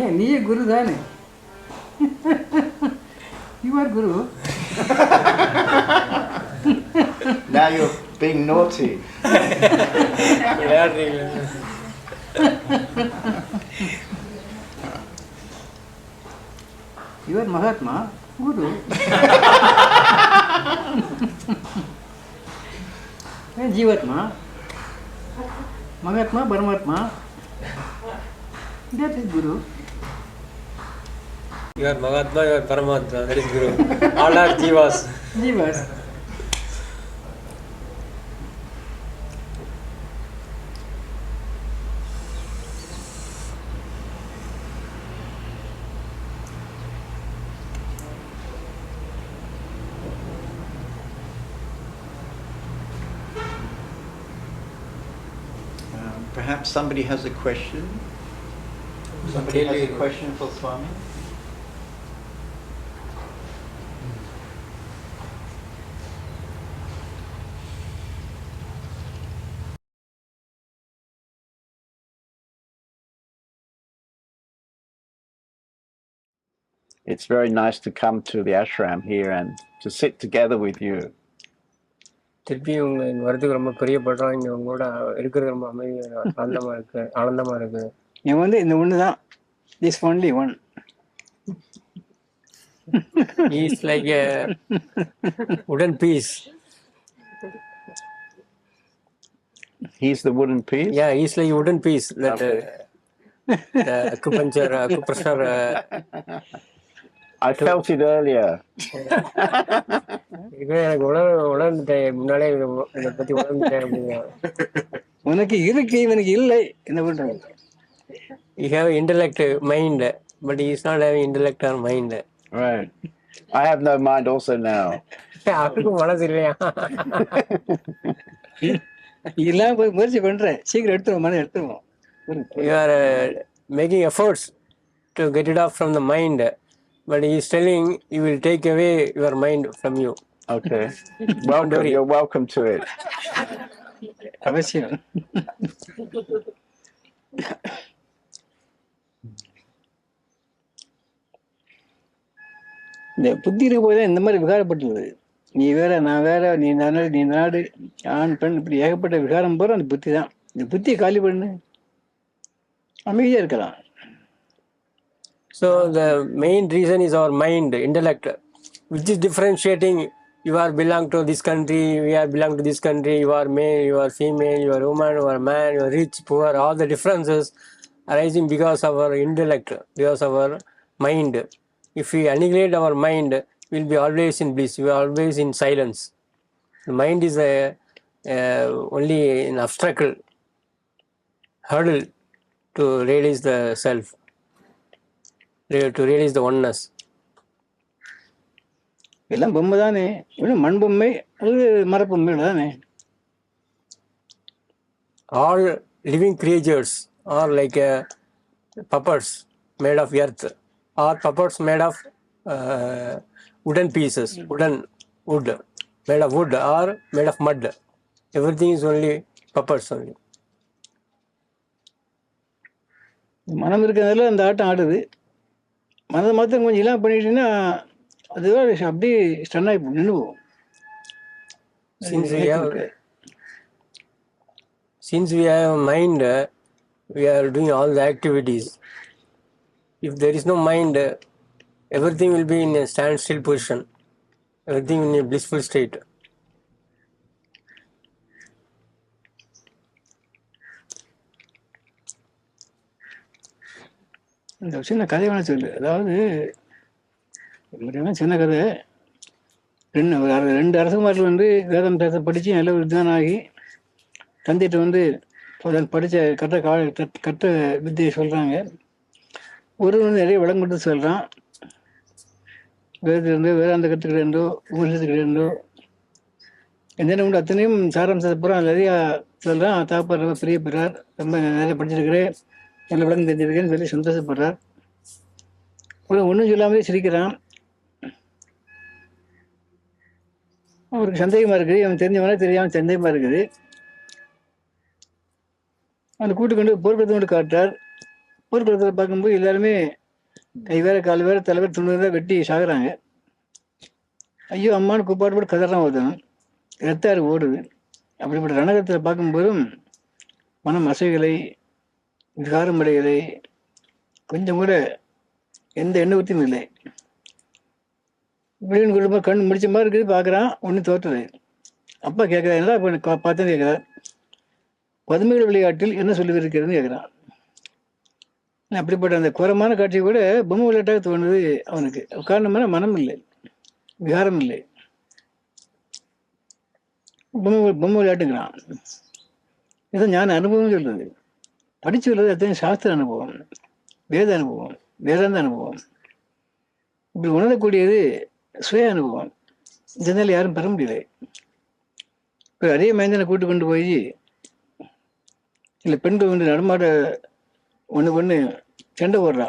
[SPEAKER 2] ஏன் நீயே குரு தானே? You are Guru.
[SPEAKER 3] Now you're being naughty.
[SPEAKER 2] You are Mahatma, Guru. Jivatma, Mahatma, Paramatma. That is Guru.
[SPEAKER 4] You are Mahatma, you are Paramatma. That is Guru. All are Jivas.
[SPEAKER 2] Jeeva's.
[SPEAKER 3] Perhaps somebody has a question. Somebody has a question for Swami. It's very nice to come to the ashram here and to sit together with you.
[SPEAKER 4] திருப்பி உங்க வரதுக்கு ரொம்ப பிரியப்படுறோம். இங்க உங்களோட இருக்கிறது ரொம்ப அமைதியா ஆனந்தமா இருக்கு, ஆனந்தமா இருக்கு.
[SPEAKER 2] இவன் வந்து இந்த ஒன்று தான், this only one.
[SPEAKER 4] He's like a wooden piece.
[SPEAKER 3] He's the wooden piece?
[SPEAKER 4] Yeah, he's like a wooden piece that the acupressure.
[SPEAKER 3] I felt it earlier.
[SPEAKER 4] எனக்கு உணர்ந்துட்டேன் முன்னாலே இதை பத்தி உணர்ந்துட்டேன் அப்படிங்க.
[SPEAKER 2] உனக்கு இருக்கு, இவனுக்கு இல்லை, என்ன பண்றது?
[SPEAKER 4] You have intellect, mind, but he is not having intellect or mind.
[SPEAKER 3] Right. I have no mind also now.
[SPEAKER 4] அவருக்கும் மனசு இல்லையா?
[SPEAKER 2] இதெல்லாம் போய் முயற்சி பண்றேன், சீக்கிரம் எடுத்துருவோம், மனம் எடுத்துருவோம்.
[SPEAKER 4] You are making efforts to get it off from the mind, but he is telling you will take away your mind from you.
[SPEAKER 3] Okay. Welcome. You're welcome to it.
[SPEAKER 2] அவசியம். இந்த புத்தி இருக்க போய் தான் இந்த மாதிரி விகாரப்பட்டுள்ளது. நீ வேற, நான் வேற, நீ நாடு, நீ நாடு, ஆண் பெண், இப்படி ஏகப்பட்ட விகாரம் போற அந்த புத்தி தான். இந்த புத்தியை காலி பண்ணு, அமைதியா இருக்கலாம்.
[SPEAKER 4] So the main reason is our mind, intellect, which is differentiating. You are belong to this country, we are belong to this country, you are male, you are female, you are woman, you are man, you are rich, poor, all the differences arising because of our intellect, because of our mind. If we annihilate our mind, we will be always in bliss, we are always in silence. The mind is only an obstacle, hurdle to realize the self, to realize the oneness.
[SPEAKER 2] எல்லாம் பொம்மை தானே, இன்னும் மண் பொம்மை அல்லது மரப்பொம்மை தானே.
[SPEAKER 4] All living creatures are like puppets made of earth, or puppets made of wooden pieces, wood, made of wood or made of mud. Everything is only puppets only.
[SPEAKER 2] மனம் இருக்கிறதுல அந்த ஆட்டம் ஆடுது. மனதை மாத்திரம் கொஞ்சம் இல்லாம பண்ணிட்டீங்கன்னா அதுதான் அப்படியே ஸ்டன் ஆகி நின்றுவோம்.
[SPEAKER 4] Since we have mind, we are doing all the activities. If there is no mind, everything will be in a standstill position, everything in a blissful state.
[SPEAKER 2] இந்த சின்ன கதை வேணா சொல்லு. அதாவது சின்ன கதை, ரெண்டு அரசுமார்கள் வந்து வேதம் பேச படித்து நல்ல ஒரு வித்வான் ஆகி தந்தைகிட்ட வந்து படித்த கற்ற வித்தியை சொல்கிறாங்க. ஒரு வந்து நிறைய விளங்க கொடுத்து சொல்கிறான். வேதத்திலிருந்தோ, வேதாந்த கற்றுக்கிட்டோ, உபநிஷத்துக்கிட்டோ எந்த உண்டு அத்தனையும் சாராம்சத்தை பூரா நிறையா சொல்கிறான். தாப்பர் ரொம்ப பிரியப்படுறார், ரொம்ப நிறைய படிச்சிருக்கிறேன், நல்ல விளக்கம் தெரிஞ்சிருக்கேன்னு சொல்லி சந்தோஷப்படுறார். ஒன்றும் சொல்லாமலே சிரிக்கிறான். அவருக்கு சந்தேகமாக இருக்குது, அவன் தெரிஞ்சவனே தெரியாமல் சந்தேகமாக இருக்குது. அந்த கூட்டுக்கொண்டு போர்க்களத்தை கொண்டு காட்டுறார். போர்க்களத்தில் பார்க்கும்போது எல்லாருமே கை வேற, கால் வேற, தலைவர், துணி வெட்டி சாகுறாங்க. ஐயோ அம்மானு கூப்பாடு போட்டு கதறான் ஒருத்தன், ரத்தாறு ஓடுது. அப்படிப்பட்ட ரணகத்தில் பார்க்கும்போதும் மனம் அசைகளை, விகாரமடைகளை, கொஞ்சம் கூட எந்த எண்ணத்தையும் இல்லை. இப்படின்னு குடும்பம் கண் முடிச்ச மாதிரி இருக்குது. பார்க்குறான், ஒன்றும் தோற்றுது. அப்பா கேட்குறா, என்னடா இப்போ பார்த்தேன்னு கேட்குறார். பதுமைகள் விளையாட்டில் என்ன சொல்லி இருக்கிறதுன்னு கேட்குறான். அப்படிப்பட்ட அந்த கோரமான காட்சி கூட பொம்மை விளையாட்டாக தோணுது அவனுக்கு. காரணமான மனம் இல்லை, விகாரம் இல்லை. பொம்மை விளையாட்டுங்கிறான். இதான் ஞான அனுபவம் சொல்றது. படிச்சு சொல்றது அத்தனை சாஸ்திர அனுபவம், வேத அனுபவம், வேதாந்த அனுபவம். இப்படி உணரக்கூடியது சுய அனுபவம். இதனால யாரும் பெற முடியல. இப்போ அதே மைந்தனை கூட்டு கொண்டு போய் இல்லை பெண்கள் வந்து நடமாட ஒன்று சண்டை போடுறா,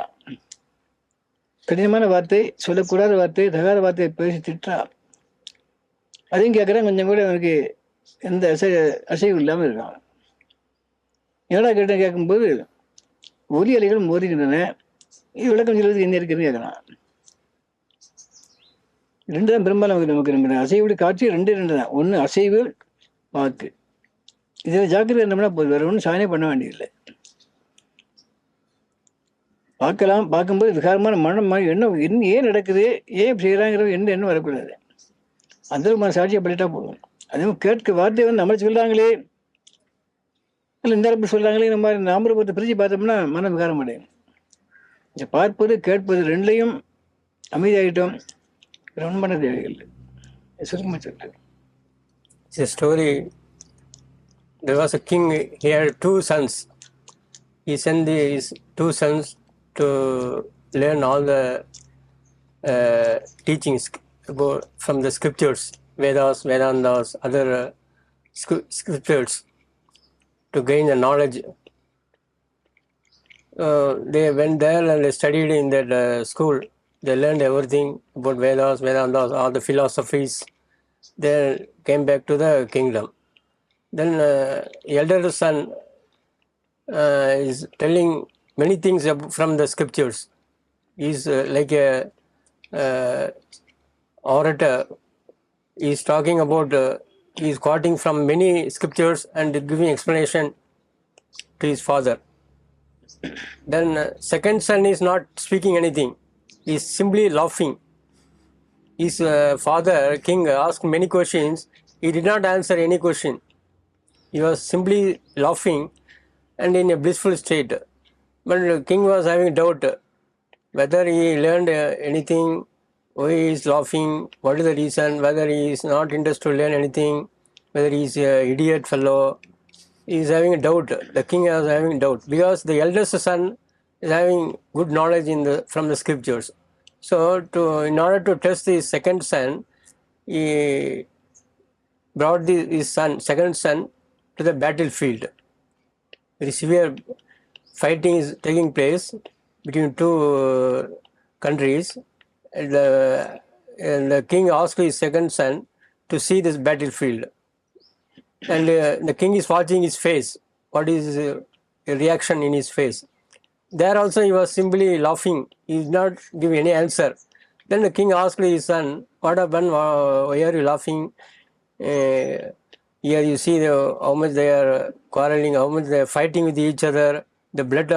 [SPEAKER 2] கடினமான வார்த்தை, சொல்லக்கூடாத வார்த்தை, தகாத வார்த்தையை பேசி திட்டுறா. அதையும் கேட்குறேன். கொஞ்சம் கூட அவனுக்கு எந்த அசைவு இல்லாமல் இருக்கான். என்னடா கேட்டேன் கேட்கும்போது ஒலி அலைகள் மோதுகின்றன, விளக்கம் சொல்வதுக்கு என்ன இருக்குன்னு கேட்கறான். ரெண்டு தான் பெரும்பாலும் நமக்கு அசைவோட காட்சி ரெண்டு தான். ஒன்று அசைவு, வாக்கு. இதில் ஜாக்கிரதை இருந்தோம்னா போது, வேற ஒன்றும் சாதனை பண்ண வேண்டியதில்லை. பார்க்கலாம், பார்க்கும்போது விகாரமான மனம் என்ன ஏன் நடக்குது, ஏன் செய்கிறாங்கிறது எந்த எண்ணம் வரக்கூடாது. அந்த ஒரு சாட்சியை பண்ணிட்டா போதும். அதுவும் கேட்க வார்த்தை வந்து நம்மளை சொல்கிறாங்களே இல்லை இந்த அளவுக்கு சொல்கிறாங்களே, இந்த மாதிரி நாமரூபத்தை பிரித்து பார்த்தோம்னா மனம் விகாரம் அடையும். பார்ப்பது கேட்பது ரெண்டுலையும் அமைதியாகிட்டோம், ஒன்றும் பண்ண தேவையில்லை. சுருக்கமாக சொல்கிறேன்.
[SPEAKER 4] It's a story. There was a king, he had 2 sons. He sent his 2 sons to learn all the teachings about, from the scriptures, Vedas, Vedantas, other scriptures, to gain the knowledge. They went there and they studied in that school. They learned everything about Vedas, Vedantas, all the philosophies. They came back to the kingdom. Then elder son is telling many things from the scriptures. He's like a orator. He's talking about, he's quoting from many scriptures and giving explanation to his father. Then second son is not speaking anything. He's simply laughing. His father, king, asked many questions. He did not answer any question. He was simply laughing and in a blissful state. But the king was having doubt whether he learned anything, why he is laughing, what is the reason, whether he is not interested to learn anything, whether he is an idiot fellow. He is having a doubt. The king was having doubt because the eldest son is having good knowledge from the scriptures. So in order to test his second son, he brought his second son to the battlefield. Very severe fighting is taking place between 2 countries. And the king asked his second son to see this battlefield. And the king is watching his face. What is the reaction in his face? There also he was simply laughing. He did not give any answer. Then the king asked his son, what happened? Why are you laughing? Here you see how much they are quarreling, how much they are fighting with each other. The blood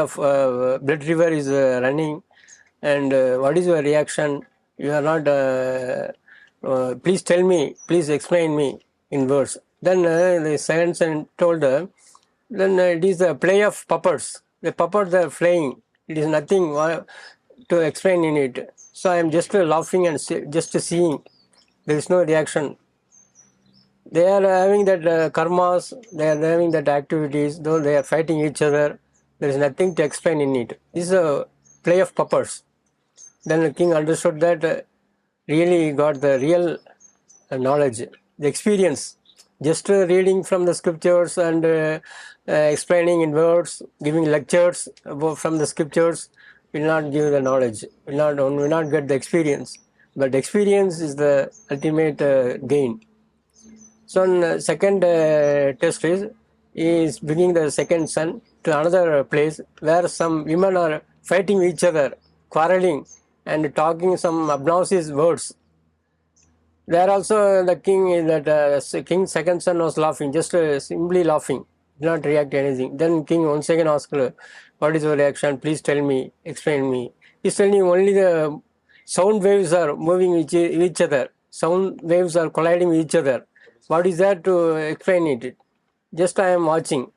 [SPEAKER 4] river is running. And what is your reaction? You are not, please tell me, please explain me in words. Then the second son told her, then it is a play of puppets. The puppets are flying. It is nothing to explain in it. So I am just laughing and just seeing. There is no reaction. They are having that karmas, they are having that activities, though they are fighting each other. There is nothing to explain in it. This is a play of puppets. Then the king understood that really he got the real knowledge, the experience. Just reading from the scriptures and explaining in words, giving lectures from the scriptures will not give the knowledge, will not get the experience. But experience is the ultimate gain. So second test is, he is bringing the second son to another place where some women are fighting each other, quarreling and talking some obnoxious words. There also the king, king's second son was laughing, just simply laughing, did not react to anything. Then king once again asked her, what is your reaction? Please tell me, explain me. He's telling only the sound waves are moving with each other. Sound waves are colliding with each other. What is that to explain it? Just I am watching.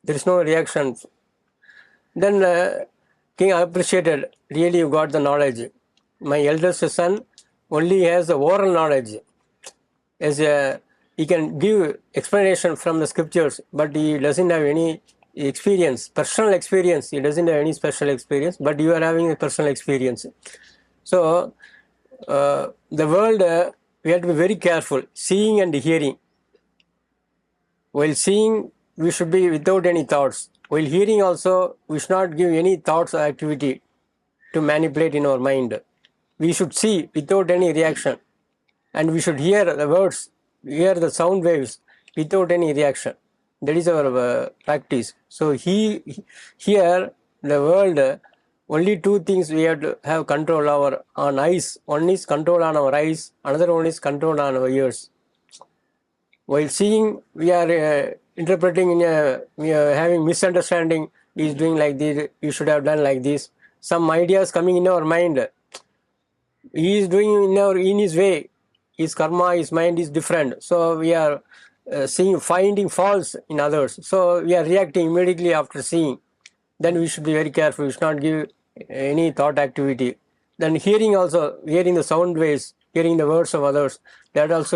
[SPEAKER 4] There is no reaction. Then King appreciated, really you got the knowledge. My eldest son only has the oral knowledge. He can give explanation from the scriptures, but he doesn't have any experience, personal experience. He doesn't have any special experience, but you are having a personal experience. So the world, we have to be very careful, seeing and hearing. While seeing, we should be without any thoughts. While hearing also, we should not give any thoughts or activity to manipulate in our mind. We should see without any reaction. And we should hear the words, hear the sound waves without any reaction. That is our practice. So here, the world, only two things we have to have control over on eyes. One is control on our eyes, another one is control on our ears. While seeing, we are interpreting, we are having misunderstanding. He is doing like this, you should have done like this. Some ideas coming in our mind. He is doing in his way. His karma, his mind is different. So we are finding faults in others. So we are reacting immediately after seeing. Then we should be very careful. We should not give any thought activity. Then hearing also, hearing the sound waves, hearing the words of others, that also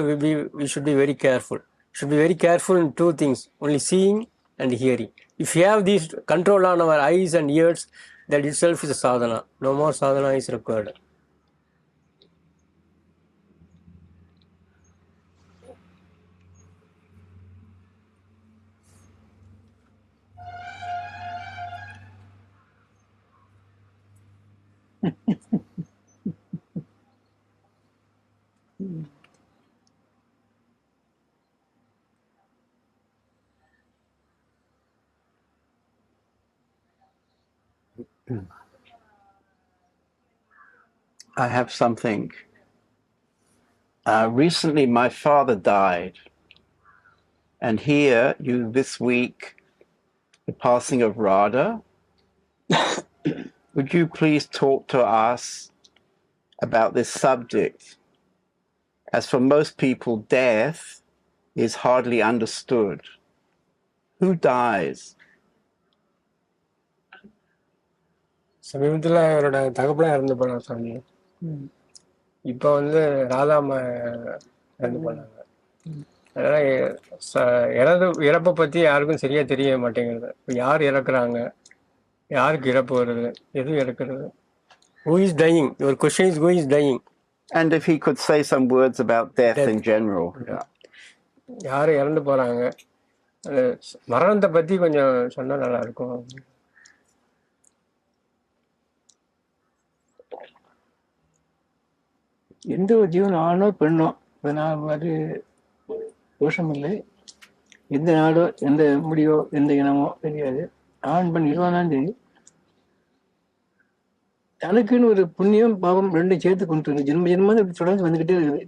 [SPEAKER 4] we should be very careful. Should be very careful in two things, only seeing and hearing. If we have this control on our eyes and ears, that itself is a sadhana. No more sadhana is required.
[SPEAKER 3] I have something. Recently, my father died. And here, this week, the passing of Radha. Would you please talk to us about this subject? As for most people, death is hardly understood. Who dies?
[SPEAKER 4] சமீபத்தில் அவரோட தகப்பனா இறந்து போனார் சாமி. இப்போ ராதாமா இறந்து போனாங்க. அதனால இறப்பை பற்றி யாருக்கும் சரியா தெரிய மாட்டேங்கிறது. யார் இறக்குறாங்க, யாருக்கு இறப்பு வருது, எது இறக்குறது? Who is dying? Your question is who is dying?
[SPEAKER 3] And if he could say some words about death in general.
[SPEAKER 4] யார் இறந்து போறாங்க, மரணத்தை பற்றி கொஞ்சம் சொன்னா நல்லா இருக்கும்.
[SPEAKER 2] எந்த ஒரு ஜீவன் ஆணோ பெண்ணோ, மாதிரி தோஷம் இல்லை. எந்த நாடோ, எந்த முடியோ, எந்த இனமோ தெரியாது. ஆண் பெண் இருவானாலும் சரி, தனக்குன்னு ஒரு புண்ணியம் பாவம் ரெண்டும் சேர்த்து கொண்டு ஜென்ம ஜென்மம் இப்படி தொடர்ந்து வந்துகிட்டே இருக்குது.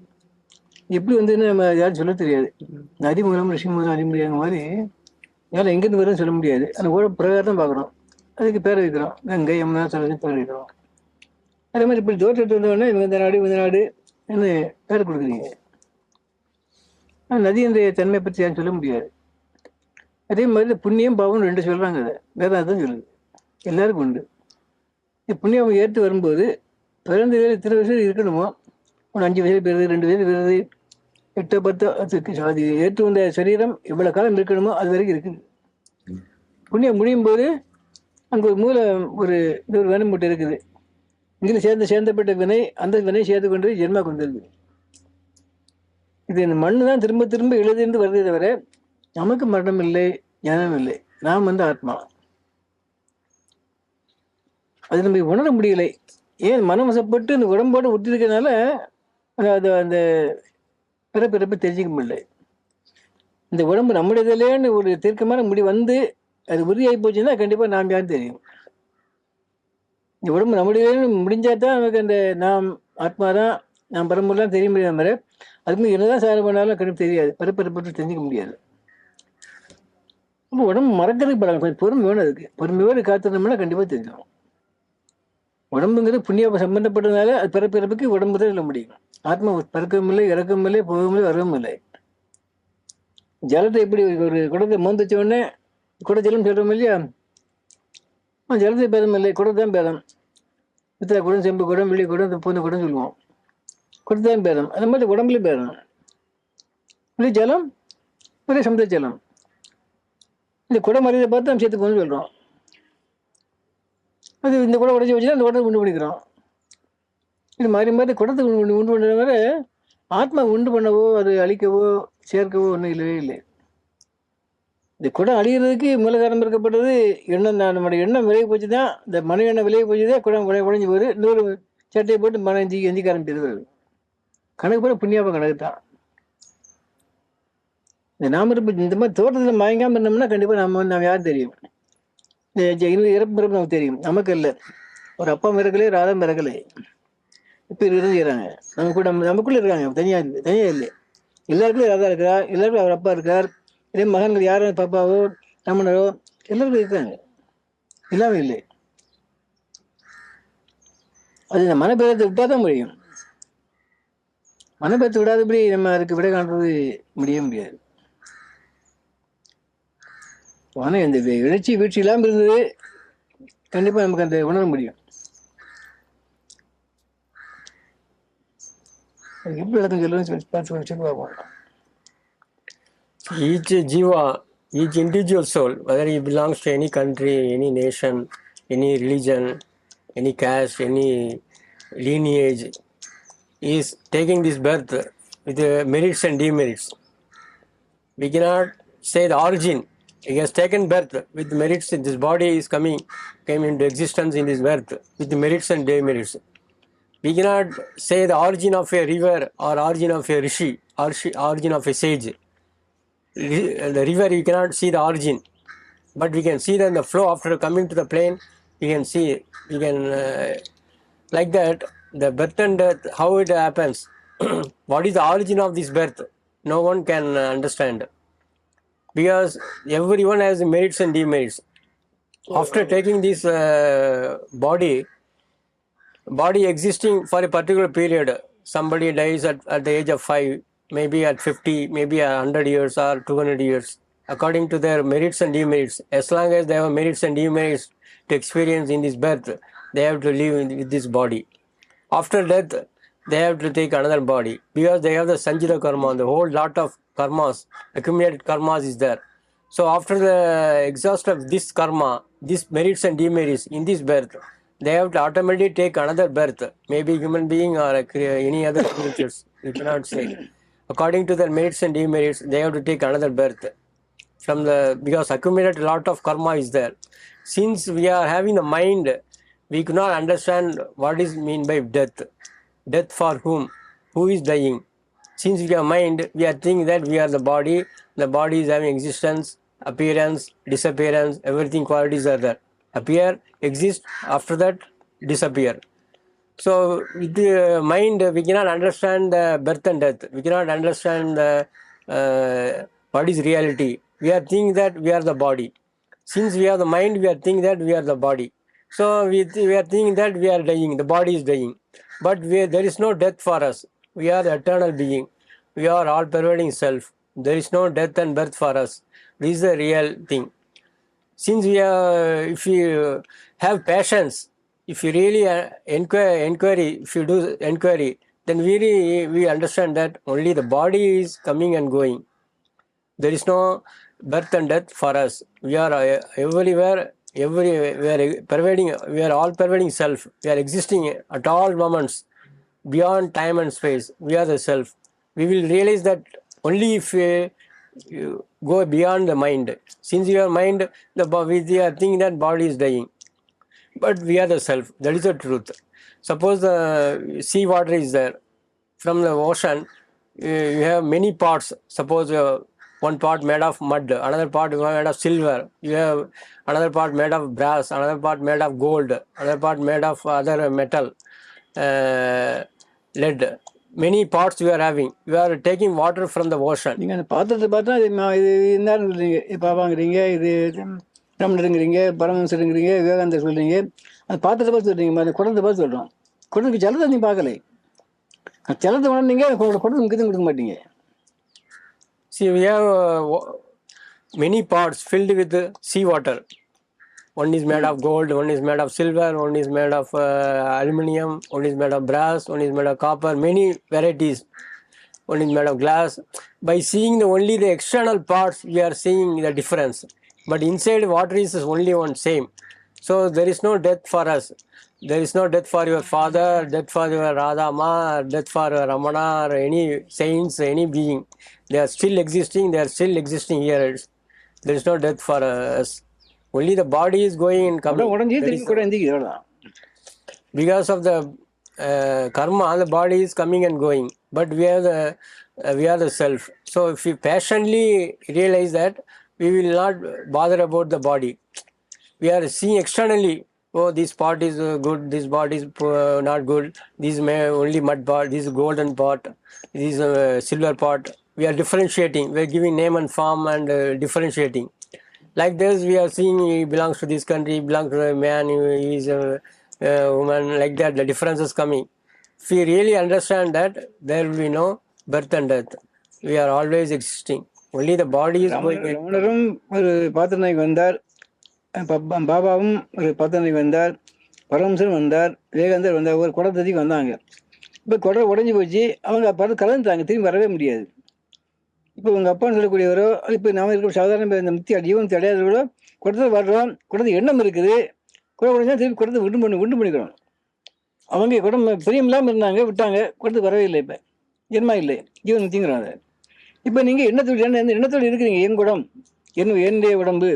[SPEAKER 2] எப்படி நம்ம யாரும் சொல்ல தெரியாது. நதி மூலம் ரிஷி மூலம் அறிமுறையாங்க மாதிரி யாரும் எங்கேருந்து வரும்னு சொல்ல முடியாது. அந்த ஓட பிரகாரம் தான் பார்க்குறோம். அதுக்கு பேர் வைக்கிறோம், கங்கை யமுனா சரஸ்வதி பேர் வைக்கிறோம். அதே மாதிரி இப்படி தோற்றத்து வந்தோடனே இவங்க இந்த நாடு என்ன பேர் கொடுக்குறீங்க. ஆனால் நதியினுடைய தன்மை பற்றி யாரும் சொல்ல முடியாது. அதே மாதிரி புண்ணியம் பாவம் ரெண்டு சொல்கிறாங்க. அதை வேதாந்தம் சொல்லுது, எல்லாருக்கும் உண்டு. புண்ணியம் ஏற்று வரும்போது பிறந்த இத்தனை வயசு இருக்கணுமோ, ஒரு 5 வயசு பெறுது, 2 வயசு பெறுது, 8 10 அது ஏற்று வந்த சரீரம் எவ்வளோ காலம் இருக்கணுமோ அது வரைக்கும் இருக்குது. புண்ணியம் முடியும் போது அங்கே ஒரு ஒரு வினை மூட்டை இருக்குது. இங்கே சேர்ந்தப்பட்ட வினை, அந்த வினை சேர்த்து கொண்டு ஜென்மா கொண்டு வருது. இது இந்த மண்ணு தான் திரும்ப திரும்ப எழுதிருந்து வருதே தவிர நமக்கு மரணம் இல்லை, ஞானம் இல்லை. நாம் ஆத்மா. அது நம்ம உணர முடியலை. ஏன் மனம் வசப்பட்டு இந்த உடம்போடு ஒட்டி இருக்கிறதுனால அது அந்த பிறப்பிறப்பை தெரிஞ்சிக்க முடியல. இந்த உடம்பு நம்முடையதில்லைன்னு ஒரு தீர்க்கமான முடிவு அது உறுதியாகி போச்சுன்னா கண்டிப்பாக நாம் யாரும் தெரியும். இந்த உடம்பு நம்முடையதில்லைன்னு முடிஞ்சாதான் நமக்கு அந்த நாம் ஆத்மா தான், நாம் பரம்பொருளாம் தெரிய முடியாத மாதிரி. அதுக்கு என்னதான் சாதனை பண்ணாலும் கண்டிப்பாக தெரியாது, பிறப்பிறப்பட்டு தெரிஞ்சிக்க முடியாது. நம்ம உடம்பு மறக்கிறதுக்கு படம் கொஞ்சம் பொறுமை வேணும். அதுக்கு பொறுமையோடு காத்திருந்தோம்னா கண்டிப்பாக தெரிஞ்சிடும். உடம்புங்கிறது புண்ணிய சம்பந்தப்பட்டதுனால அது பிறப்பிறப்புக்கு உடம்பு தான் சொல்ல முடியும். ஆத்மா பிறக்கவும் இல்லை, இறக்கவும் இல்லை, போகவும் இல்லை, வரவும் இல்லை. ஜலத்தை எப்படி ஒரு குடத்தை மோந்து வச்ச உடனே குடஜலம் சொல்றோம் இல்லையா, ஜலத்தை பேதம் இல்லை, குடம் தான் பேதம். பித்தளை குடம், செம்பு குடம், வெள்ளி குடம், பூந்த குடம் சொல்லுவோம். குடம் தான் பேதம். அந்த மாதிரி உடம்புலையும் பேதம். ஒரே ஜலம், ஒரே சமுதிர ஜலம். இந்த குடம் மறியதை பார்த்து நம்ம சேர்த்து போகணும்னு சொல்கிறோம். அது இந்த குடம் உடச்சி வச்சுன்னா அந்த குடத்தை உண்டு பண்ணிக்கிறோம். இது மாறி மாறி குடத்தை உண்டு பண்ணுற மாதிரி ஆத்மா உண்டு பண்ணவோ அது அழிக்கவோ சேர்க்கவோ ஒன்றும் இல்லவே இல்லை. இந்த குடம் அழிகிறதுக்கு மூல காரணம் இருக்கப்பட்டது எண்ணம் தான். நம்மளுடைய எண்ணம் விலகி போச்சு தான், இந்த மன எண்ணம் விலகி போச்சு தான் குடம் உடைஞ்சு போயிரு. இன்னொரு சட்டையை போட்டு மன எந்திக்க ஆரம்பிச்சிருவாரு. கணக்கு போல புண்ணியாபம் கணக்கு தான். இந்த நாம இந்த மாதிரி தோட்டத்தில் மயங்காமல் இருந்தோம்னா கண்டிப்பாக நம்ம யாரும் தெரியும். இந்த இறப்பு பிறப்பு நமக்கு தெரியும். நமக்கு இல்லை. ஒரு அப்பா மிறக்கலே, ராதம் மிறக்கலை. இப்போ இருக்கிறது செய்கிறாங்க. நமக்குள்ளே இருக்காங்க. தனியாக இல்லை. எல்லாருக்கும் ராதா இருக்கா, எல்லாருக்கும் அவர் அப்பா இருக்கார். இதே மகன்கள் யாரும் பாப்பாவோ ரமணரோ எல்லாருக்கும் இருக்காங்க. எல்லாமே இல்லை. அது இந்த மனப்பேதத்தை விட்டால் தான் முடியும். மனப்பேதத்தை விடாதபடி நம்ம அதுக்கு விடை காண்றது முடியாது. ஆனால் இந்த எழுச்சி வீழ்ச்சி இல்லாமல் இருந்தது கண்டிப்பாக நமக்கு அந்த உணர முடியும். எப்படி விளக்கம் சொல்லுன்னு பார்த்து பார்ப்போம்.
[SPEAKER 4] Each jiva, each individual soul, whether he belongs to any country, any nation, any religion, any caste, any lineage, is taking this birth with the merits and demerits. We cannot say the origin. He has taken birth with merits. This body is came into existence in this birth with the merits and demerits. We cannot say the origin of a river or origin of a rishi or origin of a sage. The river, you cannot see the origin, but we can see that the flow after coming to the plane. We can see, like that, the birth and death, how it happens. What is the origin of this birth? No one can understand, because everyone has merits and demerits. After taking this body existing for a particular period, somebody dies at the age of 5, maybe at 50, maybe 100 years or 200 years, according to their merits and demerits. As long as they have merits and demerits to experience in this birth, they have to live with this body. After death, they have to take another body, because they have the Sanjita karma, the whole lot of karmas, accumulated karmas is there. So after the exhaust of this karma, these merits and demerits in this birth, they have to automatically take another birth, maybe human being or any other creatures, you cannot say. According to their merits and demerits, they have to take another birth because accumulated lot of karma is there. Since we are having the mind, we cannot understand what is mean by death. Death for whom? Who is dying? Since we have mind, we are thinking that we are the body is having existence, appearance, disappearance, everything qualities are there. Appear, exist, after that disappear. So with the mind, we cannot understand the birth and death. We cannot understand what is reality. We are thinking that we are the body. Since we have the mind, we are thinking that we are the body. So we are thinking that we are dying, the body is dying. But there is no death for us. We are the eternal being. We are all pervading self. There is no death and birth for us. This is the real thing. Since if you have patience, if you really if you do inquiry, then we understand that only the body is coming and going. There is no birth and death for us. We are everywhere, pervading. We are all pervading self. We are existing at all moments, beyond time and space. We are the self. We will realize that only if you go beyond the mind. Since your mind, we are thinking that body is dying. But we are the self. That is the truth. Suppose the sea water is there. From the ocean, you have many parts. Suppose one part made of mud, another part made of silver. You have another part made of brass, another part made of gold, another part made of other metal, lead. Many parts you are having. You are taking water from the ocean.
[SPEAKER 2] நீங்கள் அந்த பாத்திரத்தை பார்த்தா இது இருந்தாலும் சொல்கிறீங்க, பாப்பாங்கிறீங்க, இது ரமணருங்கிறீங்க, பரமஹம்சருங்கிறீங்க, விவேகானந்தர் சொல்கிறீங்க. அந்த பாத்திரத்தை பார்த்து சொல்கிறீங்க, அந்த குடத்தை பார்த்து சொல்கிறோம். குடத்துக்கு ஜலத்தை நீங்கள் பார்க்கலை. ஜலத்தை உணர்ந்தீங்க, குடத்தை முக்கியத்துவம் கொடுக்க மாட்டீங்க.
[SPEAKER 4] See, we have many parts filled with sea water. One is made of gold, one is made of silver, one is made of aluminium, one is made of brass, one is made of copper, many varieties. One is made of glass. By seeing only the external parts, we are seeing the difference. But inside, water is only one same. So there is no death for us. There is no death for your father, death for your Radha Ma, death for your Ramana, or any saints, any being. They are still existing. They are still existing here. There is no death for us. Only the body is going and coming.
[SPEAKER 2] உடஞ்சி
[SPEAKER 4] That
[SPEAKER 2] திரும்பி
[SPEAKER 4] is-
[SPEAKER 2] கூட எந்திரிக்குது அவ்வளோதான்.
[SPEAKER 4] because of the karma, the body is coming and going, but we are the self. So if we passionately realize that, we will not bother about the body. We are seeing externally, oh, this part is good, this part is not good, this may only mud part, this golden part, this silver part. We are differentiating, we are giving name and form and differentiating. Like this, we are seeing he belongs to this country, he belongs to a man, he is a woman, like that, the difference is coming. If we really understand that, there will be no birth and death. We are always existing. Only the body is going.
[SPEAKER 2] ரமணரும் ஒரு பாத்திரநாய்க்கு வந்தார், பாபாவும் ஒரு பாத்திரநாய்க்கு வந்தார், பரமசரும் வந்தார், விவேகானந்தர் வந்தார், ஒரு குடத்துக்கு வந்தாங்க. இப்போ குடம் உடஞ்சி போச்சு, அவங்க பார்த்து கலந்துட்டாங்க, திரும்பி வரவே முடியாது. இப்போ உங்கள் அப்பான்னு சொல்லக்கூடியவரோ, இப்போ நாம இருக்கிற சாதாரண இந்த முத்தி ஜீவன் அடையாதவர்களோ குடத்தில் வர்றோம், குடத்துக்கு எண்ணம் இருக்குது, குடம் உடஞ்சா திருப்பி குடத்தை விண்டு பண்ணிக்கிறோம். அவங்க குடம் பிரியம் இல்லாமல் இருந்தாங்க, விட்டாங்க, குடத்துக்கு வரவே இல்லை. இப்போ ஜென்மா இல்லை, ஜீவன் முத்திங்கிறோம். அதை இப்போ நீங்கள் எண்ணத்தோடு இருக்கிறீங்க, என் குடம், என்னுடைய உடம்பு,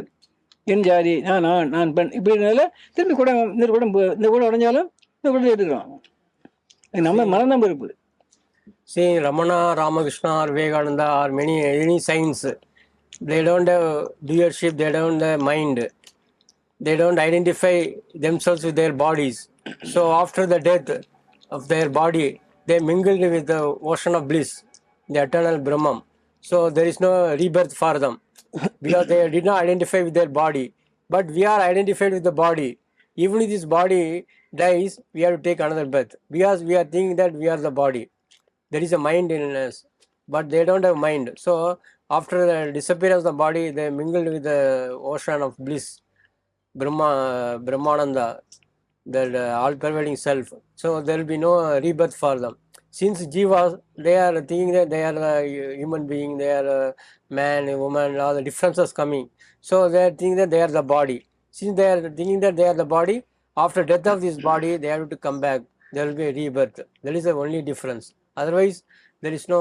[SPEAKER 2] என் ஜாதி, நான் பெண், இப்படினால திரும்பி குடம் இந்த குடம் உடஞ்சாலும் இந்த குடத்தை எடுத்துக்கிறோம். நம்ம மனநம்ப இருப்பு.
[SPEAKER 4] See, Ramana, Ramakrishna, or Vivekananda, or any saints, they don't have doership, they don't have mind. They don't identify themselves with their bodies. So after the death of their body, they mingled with the ocean of bliss, the eternal Brahman. So there is no rebirth for them because they did not identify with their body. But we are identified with the body. Even if this body dies, we have to take another birth because we are thinking that we are the body. There is a mind in us, but they don't have mind. So after the disappearance of the body, they mingled with the ocean of bliss, Brahmananda, that all-pervading self. So there will be no rebirth for them. Since jivas, they are thinking that they are a human being, they are a man, a woman, all the differences coming. So they are thinking that they are the body. Since they are thinking that they are the body, after death of this body, they have to come back. There will be a rebirth. That is the only difference. Otherwise, there is no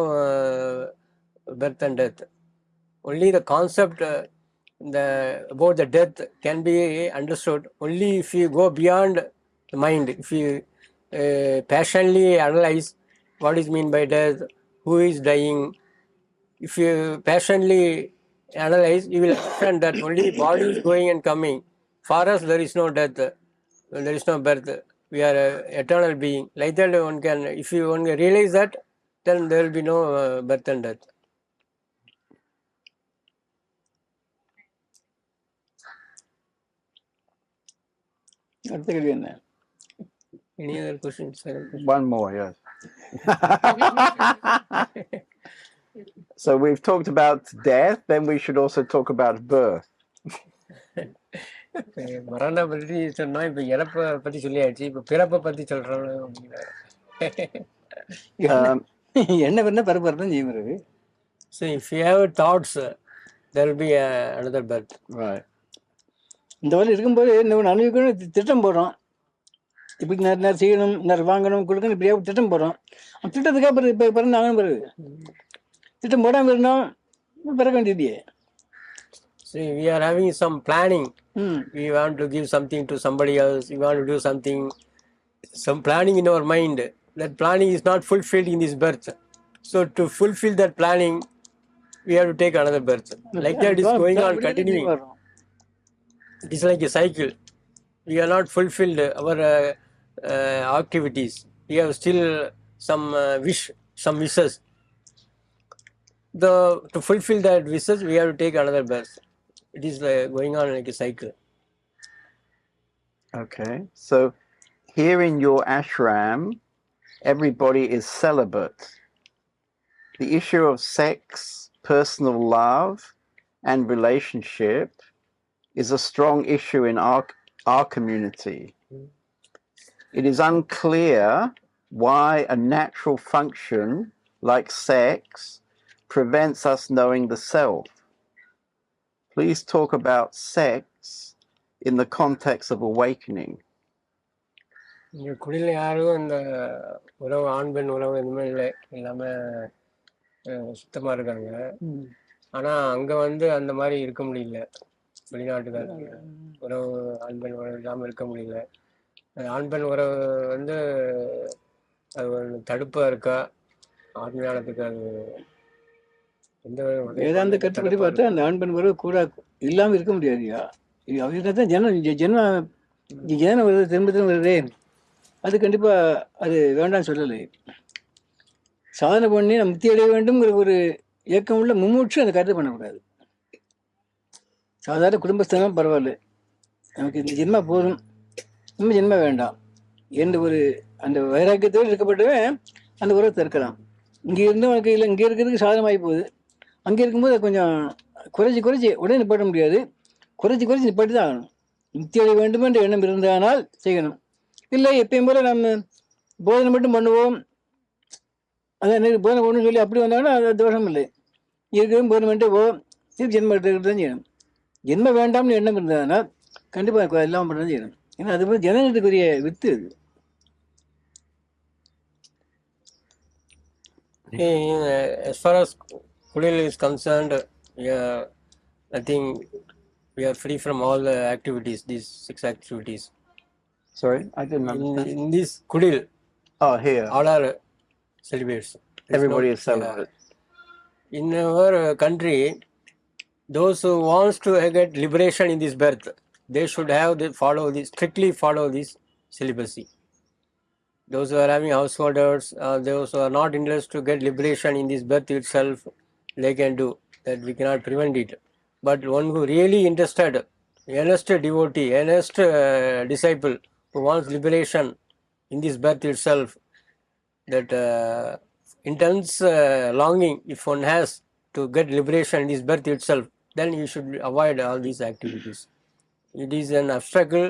[SPEAKER 4] birth and death. Only the concept about the death can be understood only if you go beyond the mind. If you passionately analyze what is meant by death, who is dying. If you passionately analyze, you will understand that only body is going and coming. For us, there is no death, there is no birth. We are an eternal being. Like that, one can, if you one can realize that, then there will be no birth and death.
[SPEAKER 2] அடுத்த கேள்வி என்ன?
[SPEAKER 4] Any other questions?
[SPEAKER 3] One more, yes. So we've talked about death, then we should also talk about birth.
[SPEAKER 4] மரண பற்றி சொன்னோம், இப்போ இறப்பை பற்றி சொல்லியாச்சு, இப்போ பிறப்பை பற்றி சொல்கிறோம்.
[SPEAKER 2] என்ன பண்ண பரப்பு தான் செய்யுறது.
[SPEAKER 4] So if you have thoughts, there will be another birth.
[SPEAKER 3] Right.
[SPEAKER 2] இந்த வழி இருக்கும்போது இன்னும் அனுபவிக்கணும் திட்டம் போடுறோம், இப்படி நேரம் செய்யணும், நேரம் வாங்கணும், கொடுக்கணும், இப்படியா திட்டம் போடுறோம். அந்த திட்டத்துக்காக பிறகு இப்போ பிறந்து ஆகணும். பிறகு திட்டம் போடாமல் இருந்தோம், பிறக்க வேண்டியது.
[SPEAKER 4] See, we are having some planning. We want to give something to somebody else. We want to do something, some planning in our mind. That planning is not fulfilled in this birth. So to fulfill that planning, we have to take another birth. Like that is going on, continuing. It is like a cycle. We are not fulfilled our activities. We have still some some wishes. To fulfill that wishes, we have to take another birth. It is going on like a cycle.
[SPEAKER 3] Okay. So here in your ashram, everybody is celibate. The issue of sex, personal love, and relationship is a strong issue in our community. It is unclear why a natural function like sex prevents us knowing the self. Please talk about sex in the context of awakening.
[SPEAKER 4] இங்கே குடியில் யாரும் இந்த உறவு ஆண் பெண் உறவு எதுவுமே இல்லை, எல்லாமே சுத்தமாக இருக்காங்க. ஆனால் அங்கே வந்து அந்த மாதிரி இருக்க முடியல. வெளிநாட்டுக்காரங்க உறவு ஆண் பெண் உறவு இல்லாமல் இருக்க முடியல. ஆண் பெண் உறவு வந்து அது ஒரு தடுப்பாக இருக்கா ஆத்மீயானத்துக்கு? அது எந்த
[SPEAKER 2] வேதாந்த கருத்துப்படி பார்த்தா அந்த ஆண் பெண் உறவு கூட இல்லாமல் இருக்க முடியாதுயா. அவங்க தான் ஜன வருது, திரும்ப திரும்ப வருதே, அது கண்டிப்பாக அது வேண்டாம்னு சொல்லலை. சாதனை பண்ணி நம்ம முக்தி அடைய வேண்டும்ங்கிற ஒரு இயக்கம் உள்ள மும்மூச்சு அந்த கருத்து பண்ணக்கூடாது. சாதாரண குடும்பஸ்தானம் பரவாயில்ல, நமக்கு இந்த ஜென்மா போதும், இன்னும் ஜென்மா வேண்டாம் என்ற ஒரு அந்த வைராக்கியத்தோடு இருக்கப்பட்டவன் அந்த உறவை தடுக்கலாம். இங்கே இருந்தவனுக்கு இல்லை, இங்கே இருக்கிறதுக்கு சாதனமாகி போகுது, அங்கே இருக்கும்போது அது கொஞ்சம் குறைச்சி உடனே நிப்பாட்ட முடியாது, குறைச்சி நிப்பாட்டி தான் ஆகணும். முக்தி அடைய வேண்டும் என்ற எண்ணம் இருந்தானால் செய்யணும். இல்லை எப்பயும் போல நம்ம போதனை மட்டும் பண்ணுவோம், அதான் போதனை பண்ணணும்னு சொல்லி அப்படி வந்தாங்கன்னா அது தோஷம் இல்லை. இருக்கிறதும் போதனை பண்ணிட்டு திருப்பி ஜென்மம் எடுத்துக்கிட்டு தான் செய்யணும். ஜென்ம வேண்டாம்னு எண்ணம் இருந்ததுன்னா கண்டிப்பாக எல்லாம் பண்ண தான் செய்யணும். ஏன்னா அது போய் ஜனநீதிக்குரிய வித்து அது.
[SPEAKER 4] As far as Kulil is concerned, I think we are free from all the activities, these 6 activities.
[SPEAKER 3] Sorry, I didn't understand.
[SPEAKER 4] In this Kulil,
[SPEAKER 3] Here.
[SPEAKER 4] all are celibates.
[SPEAKER 3] Everybody is celibate.
[SPEAKER 4] In our country, those who wants to get liberation in this birth, they should have strictly follow this celibacy. Those who are having householders, those who are not interested to get liberation in this birth itself, they can do that. We cannot prevent it. But one who really interested, earnest devotee, earnest disciple who wants liberation in this birth itself, that intense longing, if one has to get liberation in this birth itself, then you should avoid all these activities. It is an obstacle.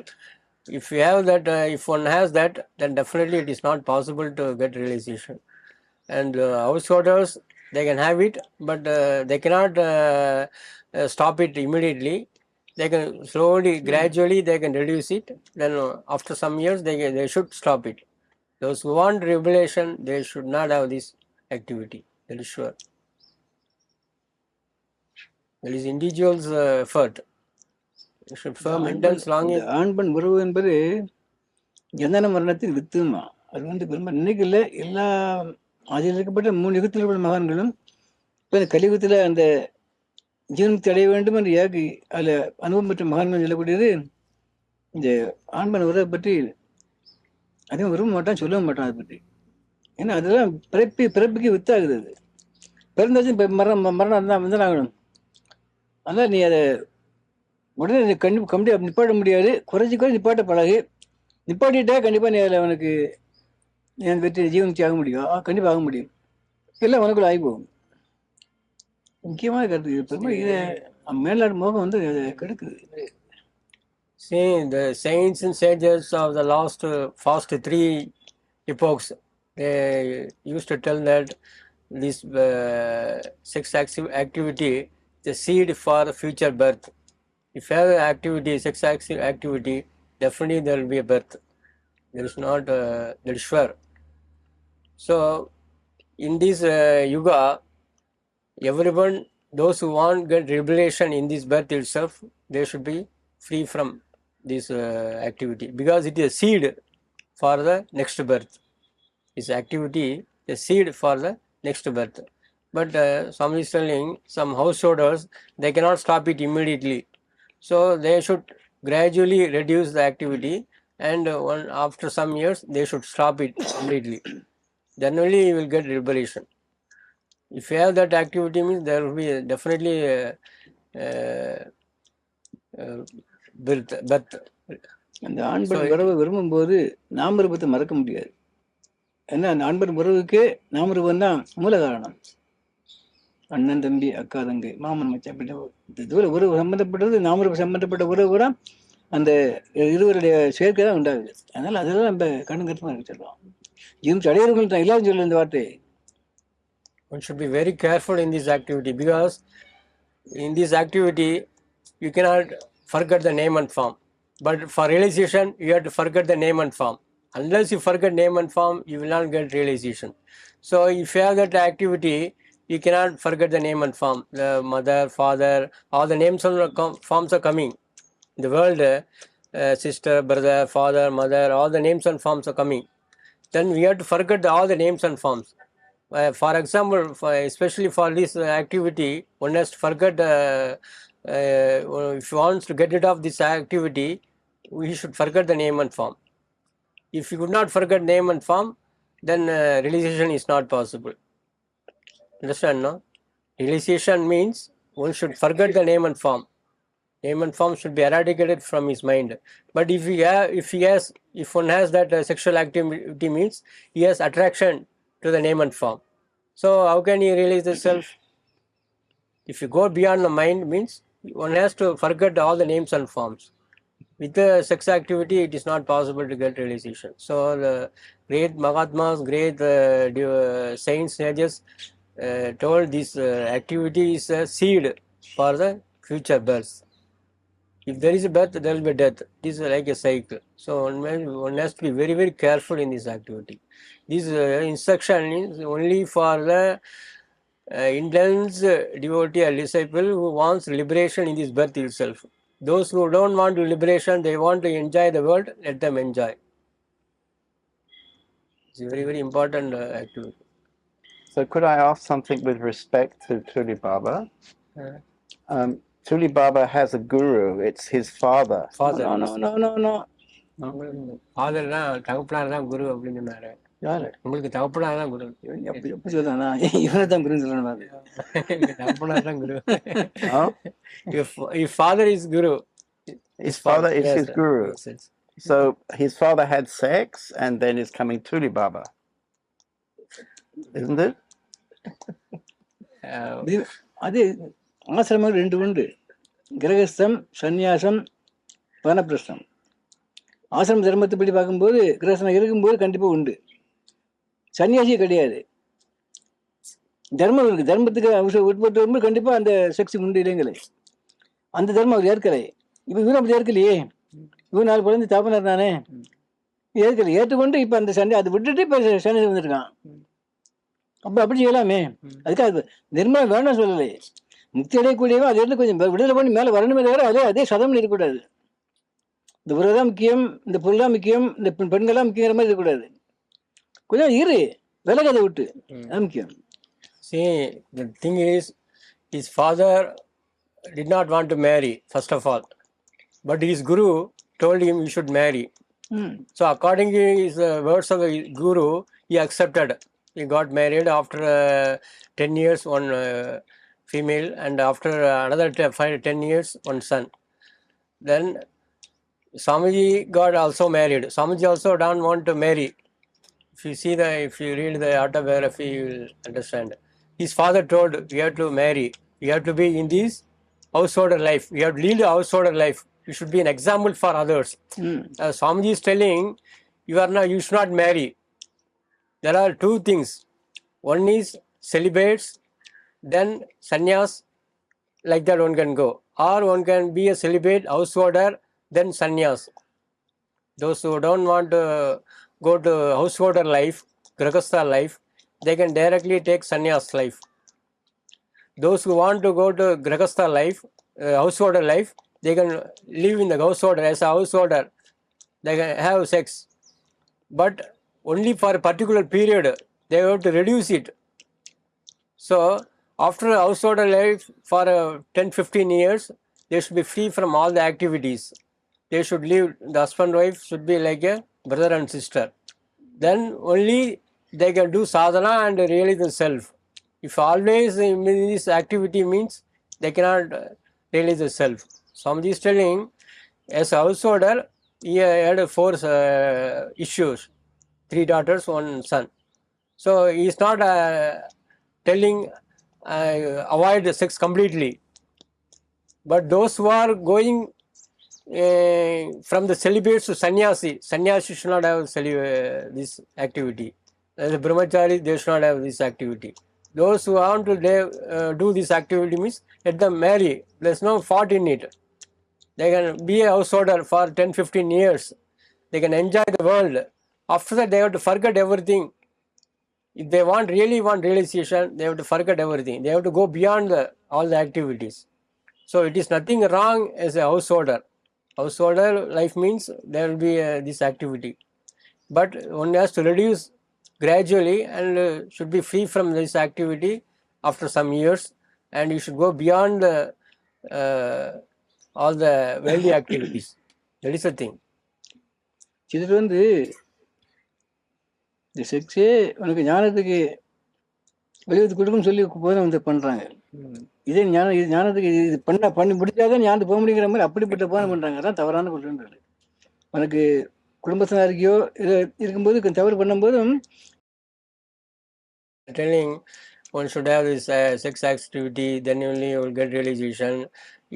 [SPEAKER 4] If you have that, if one has that, then definitely it is not possible to get realization. And householders, they can have it, but they cannot stop it immediately. They can slowly, gradually, they can reduce it. Then after some years, they should stop it. Those who want revelation, they should not have this activity. That is sure. That is individual's effort. You should firm intense longing.
[SPEAKER 2] ஆண் பெண் உறவு என்பது ஜனன மரணத்தின் வித்துமா. அது வந்து பெரும்பாலும் இன்னைக்கு இல்லை, எல்லா அதில் இருக்கப்பட்ட 3 யுகத்தில் உள்ள மகான்களும் இப்போ இந்த கலியுகத்தில் அந்த ஜீவன்முக்தி அடைய வேண்டும் என்று ஏகி அதில் அனுபவம் பெற்ற மகான்கள் சொல்லக்கூடியது இந்த ஆண் பெண் உறவை பற்றி அதிகம் விரும்ப மாட்டான், சொல்லவும் மாட்டான் அதை பற்றி. ஏன்னா அதெல்லாம் பிறப்புக்கு வித்தாகுது. அது பிறந்தாச்சும் மரணம் தான் வந்து ஆகணும். அதனால் நீ அதை உடனே கண்டிப்பாக நிப்பாட்ட முடியாது. குறைச்சி நிப்பாட்ட பழகு. நிப்பாட்டிட்டா கண்டிப்பாக நீ அதில் அவனுக்கு வெற்றி ஜீவன்முக்தி ஆக முடியும், கண்டிப்பாக ஆக முடியும். எல்லாம் உனக்குள்ள ஆகி போகும். முக்கியமான கருத்து பெருமை இதை மேலாடு மோகம் வந்து அதை கெடுக்குது.
[SPEAKER 4] See, the saints and sages of the first 3 epochs, they used to tell that this sex activity is the seed for the future birth. If you have activity, sex activity, definitely there will be a birth. There is not, that is sure. So, in this yuga, everyone, those who want get revelation in this birth itself, they should be free from this activity, because it is a seed for the next birth. This activity is a seed for the next birth. But somebody is telling, some householders, they cannot stop it immediately. So they should gradually reduce the activity, and after some years they should stop it completely. Then only you will get liberation. If you have that activity, means there will be definitely birth.
[SPEAKER 2] அந்த ஆண் பெண் உறவை விரும்பும்போது நாமரூபத்தை மறக்க முடியாது. ஏன்னா அந்த ஆண் பெண் உறவுக்கு நாமரூபம் தான் மூல காரணம். அண்ணன் தம்பி அக்கா தங்கை மாமன் மச்சான் அப்படி இந்த தூரம் உறவு சம்மந்தப்பட்டது நாமருக்கு சம்மந்தப்பட்ட உறவு கூட அந்த இருவருடைய சேர்க்கை தான் உண்டாகுது. அதனால அதெல்லாம் நம்ம கண்ணு கருத்துமா இருக்கு சொல்லுவோம். இதுவும் சடையர்கள் தான் எல்லாரும் சொல்லு இந்த வார்த்தையை.
[SPEAKER 4] One should be very careful in this activity, because in this activity you cannot forget the name and form. But for realization, you have to forget the name and form. Unless you forget name and form, you will not get realization. So if you have that activity, you cannot forget the name and form. The mother, father, all the names and forms are coming. In the world, sister, brother, father, mother, all the names and forms are coming. Then we have to forget all the names and forms. For example, especially for this activity, one has to forget, if he wants to get rid of this activity, we should forget the name and form. If you could not forget name and form, then realization is not possible. Understand, no? Realization means one should forget the name and form. Name and form should be eradicated from his mind. But if one has that sexual activity, means he has attraction to the name and form. So how can he realize the self? If you go beyond the mind, means one has to forget all the names and forms. With the sex activity, it is not possible to get realization. So the great Mahatmas, great saints, sages told this activity is a seed for the future birth. If there is a birth, there will be death. This is like a cycle. So one has to be very, very careful in this activity. This instruction is only for the intense devotee or disciple who wants liberation in this birth itself. Those who don't want liberation, they want to enjoy the world, let them enjoy. It's a very, very important activity.
[SPEAKER 3] So could I ask something with respect to Tuli Baba? Tuli Baba has a guru. It's his father.
[SPEAKER 4] Father.
[SPEAKER 2] No.
[SPEAKER 4] Father தான் தகப்பனார் தான் குரு அப்படின்னு சொன்னாரு.
[SPEAKER 2] யாரு
[SPEAKER 4] உங்களுக்கு தகப்பனார் தான் குரு.
[SPEAKER 2] எப்படி சொல்றானா? இவனை தான் குருன்னு சொல்லணும்.
[SPEAKER 4] தகப்பனார் தான் குரு.
[SPEAKER 3] Oh?
[SPEAKER 4] If father is guru.
[SPEAKER 3] His father is
[SPEAKER 4] yes,
[SPEAKER 3] his guru.
[SPEAKER 4] Yes.
[SPEAKER 3] So his father had sex and then is coming Tuli Baba. Isn't it?
[SPEAKER 2] அது ஆசிரமம் ரெண்டு உண்டு. கிரகஸ்தம், சந்நியாசம், வனப்பிரஸ்தம். ஆசிரம தர்மத்தை படி பார்க்கும்போது கிரகஸ்தம் இருக்கும்போது கண்டிப்பாக உண்டு. சன்னியாசி கிடையாது. தர்மம் இருக்கு. தர்மத்துக்கு உட்பட்டு வரும்போது கண்டிப்பாக அந்த செக்ஸ் உண்டு இல்லைங்களே. அந்த தர்மம் அவர் ஏற்கலை. இப்போ இவரும் அப்படி ஏற்கலையே. இவன் 4 குழந்தை தாப்பனார் தானே, ஏற்கலை. ஏற்றுக்கொண்டு இப்போ அந்த சண்டை அதை விட்டுட்டு இப்போ சன்னியாசி வந்துருக்கான். அப்போ அப்படி செய்யலாமே. அதுக்காக நிர்மலா வேண்டாம் சொல்லலை. முக்தி அடையக்கூடியவன் அது இருந்து கொஞ்சம் விடுதலை பண்ணி மேலே வரணுமே தவிர அதே சதம் இருக்கக்கூடாது. இந்த உறவு தான் முக்கியம், இந்த பொருள் தான் முக்கியம், இந்த பெண்கள்லாம் முக்கியங்கிற மாதிரி இருக்கக்கூடாது. கொஞ்சம் விலகதை விட்டு அது முக்கியம்.
[SPEAKER 4] See, the thing is, his father did not want to marry, first of all. But his guru told him he should marry. So according to his words of the guru, he accepted. He got married after 10 years, one female, and after another 10 years, one son. Then Swamiji got also married. Swamiji also don't want to marry. If you read the autobiography, you will understand. His father told, you have to marry. You have to be in this householder life. You have to lead a householder life. You should be an example for others. Swamiji is telling, you should not marry. There are 2 things. One is celibates, then sannyas, like that one can go. Or one can be a celibate, householder, then sannyas. Those who don't want to go to householder life, grahastha life, they can directly take sannyas life. Those who want to go to grahastha life, householder life, they can live in the householder as a householder. They can have sex. But only for a particular period, they have to reduce it. So after householder life for 10-15 years, they should be free from all the activities. They should live, the husband and wife should be like a brother and sister. Then only they can do sadhana and realize the self. If always in this activity, means they cannot realize the self. Swamiji is telling, as a householder, he had 4 issues, 3 daughters, 1 son. So he is not telling avoid sex completely. But those who are going from the celibates to sannyasi should not have this activity. The brahmachari, they should not have this activity. Those who want to do this activity means let them marry. There's no fault in it. They can be a householder for 10-15 years. They can enjoy the world. After that, they have to forget everything. If they really want realization, they have to forget everything. They have to go beyond all the activities. So it is nothing wrong as a householder. Householder life means there will be this activity. But one has to reduce gradually and should be free from this activity after some years, and you should go beyond all the worldly activities. That is the thing.
[SPEAKER 2] சிலர் வந்து இந்த செக்ஸே உனக்கு ஞானத்துக்கு வெளியுறவு கொடுக்குன்னு சொல்லி போதும் வந்து பண்ணுறாங்க. இதே ஞானத்துக்கு இது பண்ணி முடிச்சாதான் ஞானத்துக்கு போக முடியுங்கிற மாதிரி அப்படிப்பட்ட போதனை பண்ணுறாங்க. அதான் தவறான கொள்கைன்றது. உனக்கு குடும்பத்தினா இருக்கியோ இது இருக்கும்போது தவறு பண்ணும்போதும்
[SPEAKER 4] telling one should have this sex activity, then only you will get realization.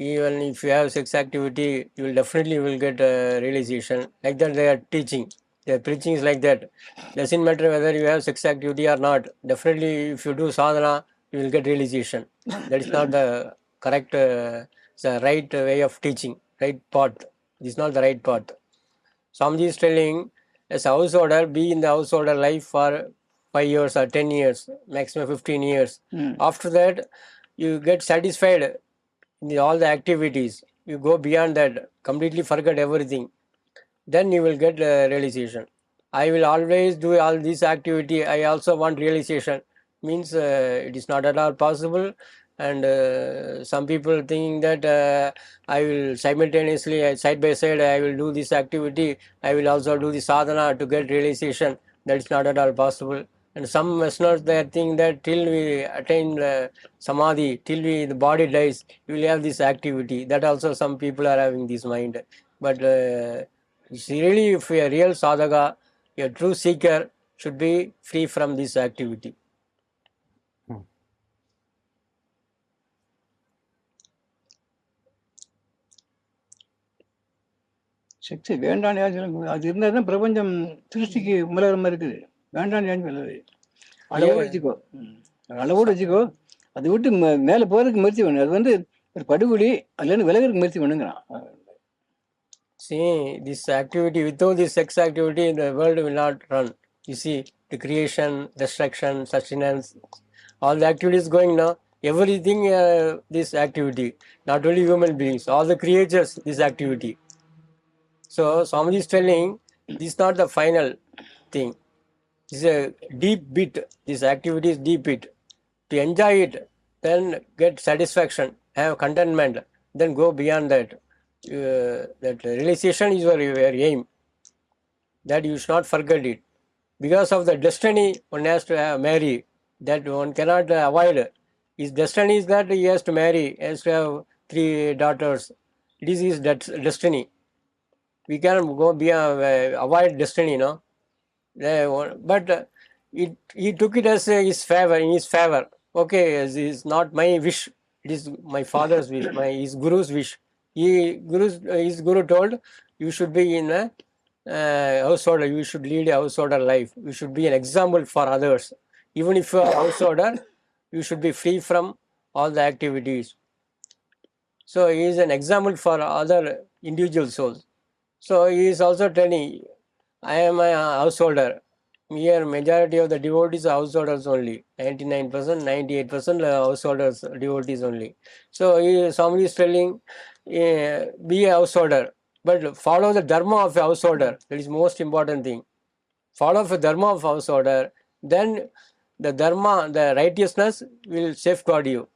[SPEAKER 4] Even if you have sex activity, you will definitely will get realization. Like that they are teaching. Their preaching is like that. Doesn't matter whether you have sex activity or not. Definitely if you do sadhana, you will get realization. That is not the correct, it's a right way of teaching, right path. This is not the right path. Swamiji is telling, as a householder, be in the householder life for 5 years or 10 years, maximum 15 years. After that, you get satisfied in all the activities. You go beyond that, completely forget everything. Then you will get realization. I will always do all this activity. I also want realization. Means it is not at all possible. And some people thinking that I will simultaneously, side by side, I will do this activity. I will also do the sadhana to get realization. That is not at all possible. And some Westerners, they think that till we attain samadhi, till the body dies, we will have this activity. That also some people are having this mind. But really, if you are a real sadhaka, a true seeker should be free from this activity.
[SPEAKER 2] Sex வேண்டான்னு யாரும் சொல்லுங்க. அது இருந்தால் தான் பிரபஞ்சம் சிருஷ்டிக்கு மூலகரமாக இருக்குது. வேண்டான்னு யாரும் சொல்லுது. அளவோடு வச்சுக்கோ, அளவோடு வச்சுக்கோ. அதை விட்டு மேலே போகிறதுக்கு முயற்சி பண்ணு. அது வந்து ஒரு படுகொலி, அதுலேருந்து விலகிறதுக்கு முயற்சி பண்ணுங்கிறான்.
[SPEAKER 4] See, this activity, without this sex activity, the world will not run. You see, the creation, destruction, sustenance, all the activities going now, everything this activity, not only human beings, all the creatures, this activity. So, Swamiji is telling, this is not the final thing. This is a deep bit. This activity is deep bit. To enjoy it, then get satisfaction, have contentment, then go beyond that. That realization is your aim. That you should not forget it. Because of the destiny, one has to marry. That one cannot avoid. His destiny is that he has to marry, he has to have 3 daughters. It is his destiny. We cannot go beyond, avoid destiny, no? But he took it as his favor, in his favor. Okay, it is not my wish, it is my father's wish, his guru's wish. His guru told, you should be in a householder, you should lead a householder life. You should be an example for others. Even if you are a householder, you should be free from all the activities. So he is an example for other individual souls. So he is also telling, I am a householder. Here majority of the devotees are householders only. 99%, 98% householders, devotees only. So somebody is telling, be a householder, but follow the dharma of a householder. That is most important thing. Follow the dharma of a householder, then the dharma, the righteousness will safeguard you.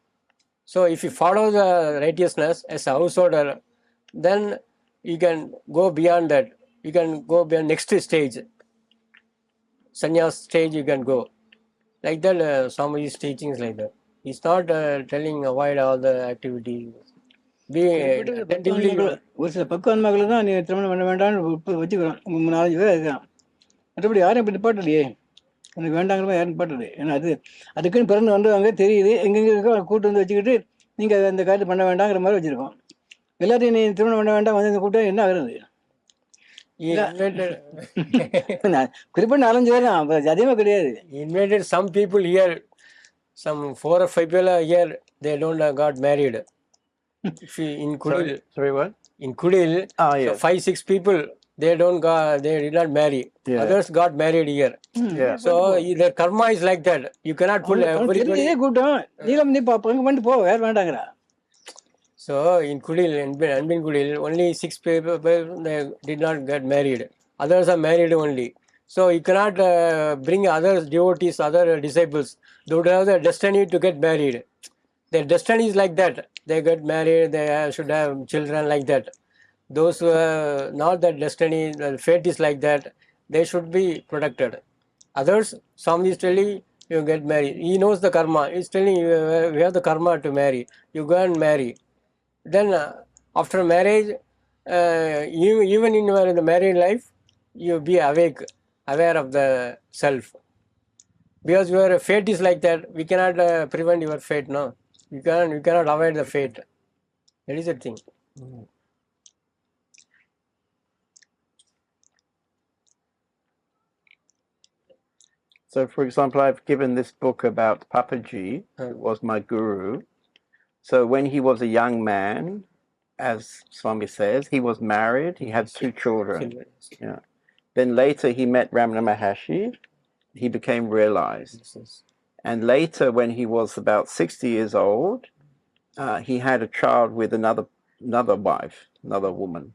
[SPEAKER 4] So if you follow the righteousness as a householder, then you can go beyond that. You can go beyond next stage. Sannyas stage you can go. Like that, Swamiji's teaching is like that. He's not telling avoid all the activities. Be attentively.
[SPEAKER 2] ஒரு சில பக்குவான்மாக்களை தான் நீ திருமணம் பண்ண வேண்டாம்னு வச்சுக்கிறோம். 3-4 பேர் இருக்கான். மற்றபடி யாரும் இப்படி பாட்டலையே. எனக்கு வேண்டாங்கிற மாதிரி யாரும் பட்டது. ஏன்னா அதுக்குன்னு பிறந்து வந்தவங்க தெரியுது, எங்கெங்கே இருக்கோ கூட்டு வந்து வச்சுக்கிட்டு நீங்கள் அந்த காரியத்தை பண்ண வேண்டாங்கிற மாதிரி வச்சுருக்கோம். எல்லாத்தையும் நீ திருமணம் பண்ண வேண்டாம் வந்து இந்த கூட்டம் என்ன ஆகுறது?
[SPEAKER 4] He invited,
[SPEAKER 2] குறிப்பிட்ட 4-5 பேர் தான், அதிகமாக கிடையாது.
[SPEAKER 4] he invited some people here, some 4 or 5 people are here, they don't got married. If you, in Kudil,
[SPEAKER 3] Sorry, what?
[SPEAKER 4] in Kudil,
[SPEAKER 3] Ah,
[SPEAKER 4] so
[SPEAKER 3] yeah.
[SPEAKER 4] 5-6 people, they did not marry.
[SPEAKER 3] Yeah.
[SPEAKER 4] Others got married here.
[SPEAKER 3] Yeah.
[SPEAKER 4] So their karma is like that. You cannot pull everybody.
[SPEAKER 2] தெரிஞ்சே கூட்டம் நீளம் நீ பங்கு பண்ணிட்டு போ, வேறு வேண்டாங்கிறா.
[SPEAKER 4] So in Kudil, Anbin Kudil, only 6 people they did not get married. Others are married only. So you cannot bring other devotees, other disciples. They would have the destiny to get married. Their destiny is like that. They get married, they should have children like that. Those who are not that destiny, the fate is like that, they should be protected. Others, somebody is telling you get married. He knows the karma. He's telling you we have the karma to marry. You go and marry. Then after marriage, even in the married life, you be awake, aware of the self. Because your fate is like that, we cannot prevent your fate, no. You cannot avoid the fate. That is the thing.
[SPEAKER 3] So, for example, I've given this book about Papaji, who was my guru. So, when he was a young man, as Swami says, he was married, he had 2 children. Yeah. Then later he met Ramana Maharshi, he became realized. And later, when he was about 60 years old, he had a child with another wife, another woman.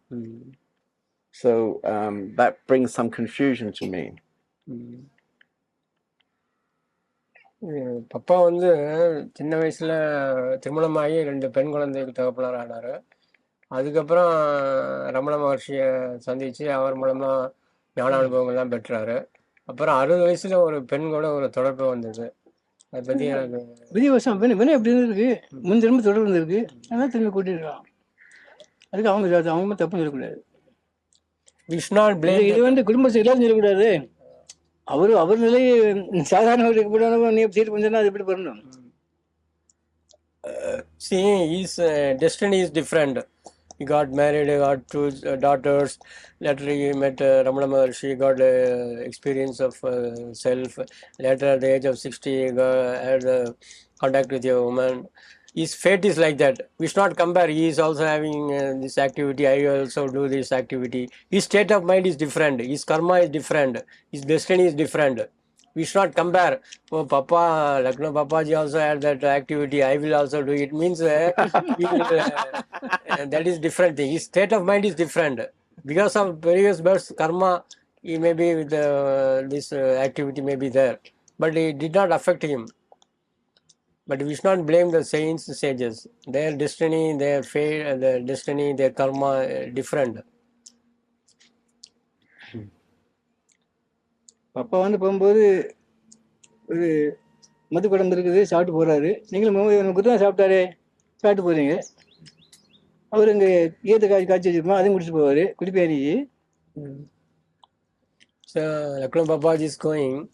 [SPEAKER 3] So that brings some confusion to me.
[SPEAKER 4] Papa வந்து சின்ன வயசுல திருமணமாகி 2 பெண் குழந்தைக்கு தகப்பனார் ஆனாரு. அதுக்கப்புறம் ரமண மகர்ஷியை சந்திச்சு அவர் மூலமா ஞான அனுபவங்கள்லாம் பெற்றாரு. அப்புறம் 60 வயசுல ஒரு பெண் கூட ஒரு தொடர்பு வந்தது. அதை பத்தி எனக்கு
[SPEAKER 2] விதிவசம் வினை எப்படி இருக்கு, முன் திரும்ப தொடர்பு இருந்திருக்கு, அதனால திரும்ப கூட்டிருக்கலாம். அதுக்கு அவங்க தப்பு சொல்லக்கூடாது.
[SPEAKER 4] we should not blame
[SPEAKER 2] இது வந்து குடும்பத்தை எல்லாரும் சொல்லக்கூடாது. அவர் நிலை சாதாரண நீ சீட்டு கொஞ்சம் அது எப்படி பண்ணணும்?
[SPEAKER 4] See, his destiny is different. He got married, he got 2 daughters. Later he met Ramana Maharshi, got experience of self. Later at the age of 60, he had contact with a woman. His fate is like that. We should not compare. He is also having this activity. I also do this activity. His state of mind is different. His karma is different. His destiny is different. We should not compare. Oh, Papa, Lucknow Papaji also had that activity. I will also do it. Means that is different thing. His state of mind is different. Because of previous births, karma, he may be with this activity may be there. But it did not affect him. But we should not blame the saints, sages. Their destiny, their fate, their destiny, their karma different.
[SPEAKER 2] அப்பா வந்து போகும்போது ஒரு மது குழம்பு இருக்குது, சாப்பிட்டு போறாரு. நீங்களும் குத்தான் சாப்பிட்டாரு, சாப்பிட்டு போறீங்க. அவர் இங்கே ஈயத்தை காய்ச்சி வச்சிருப்போம், அதையும் குடிச்சு போவார், குடிப்பேரி.
[SPEAKER 4] So Lucknow Papaji is going.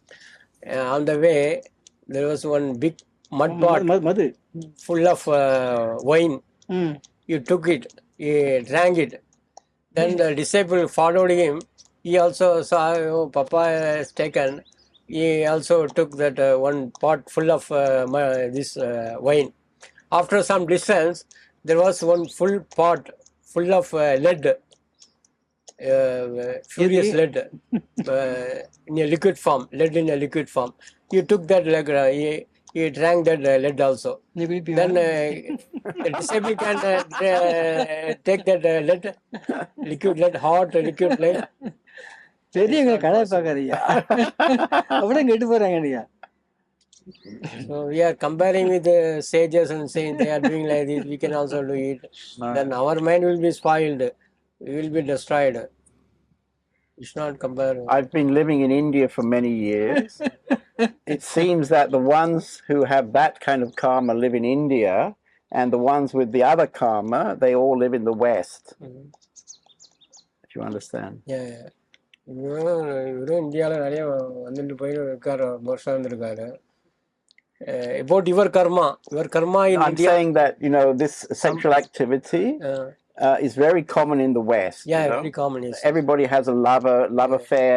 [SPEAKER 4] On the way, there was one big mud pot
[SPEAKER 2] Madhu
[SPEAKER 4] full of wine. You took it, you drank it. Then the disciple followed him. He also saw, oh, Papa has taken. He also took that one pot full of this wine. After some distance, there was one full pot full of lead, furious lead, in a liquid form, lead in a liquid form. You took that, he drank that lead also. Then the disciple can take that lead, liquid lead, hot liquid lead.
[SPEAKER 2] பெரியவங்க கடை பார்க்காதீங்க, அப்படியே கெட்டு போறாங்க நீங்க.
[SPEAKER 4] So we are comparing with the sages and saying they are doing like this, we can also do it. Then our mind will be spoiled, we will be destroyed. You should not compare.
[SPEAKER 3] I've been living in India for many years. It seems that the ones who have that kind of karma live in India, and the ones with the other karma, they all live in the West. Do you understand?
[SPEAKER 4] Yeah. இவரும் இந்தியாவில் நிறைய வந்துட்டு போய் இருக்காரு, வருஷம் இருந்திருக்காரு. About your karma in
[SPEAKER 3] I'm
[SPEAKER 4] India.
[SPEAKER 3] saying that, this sexual activity is very common in the West.
[SPEAKER 4] Yeah,
[SPEAKER 3] you know?
[SPEAKER 4] very common, yes.
[SPEAKER 3] Everybody has a love affair,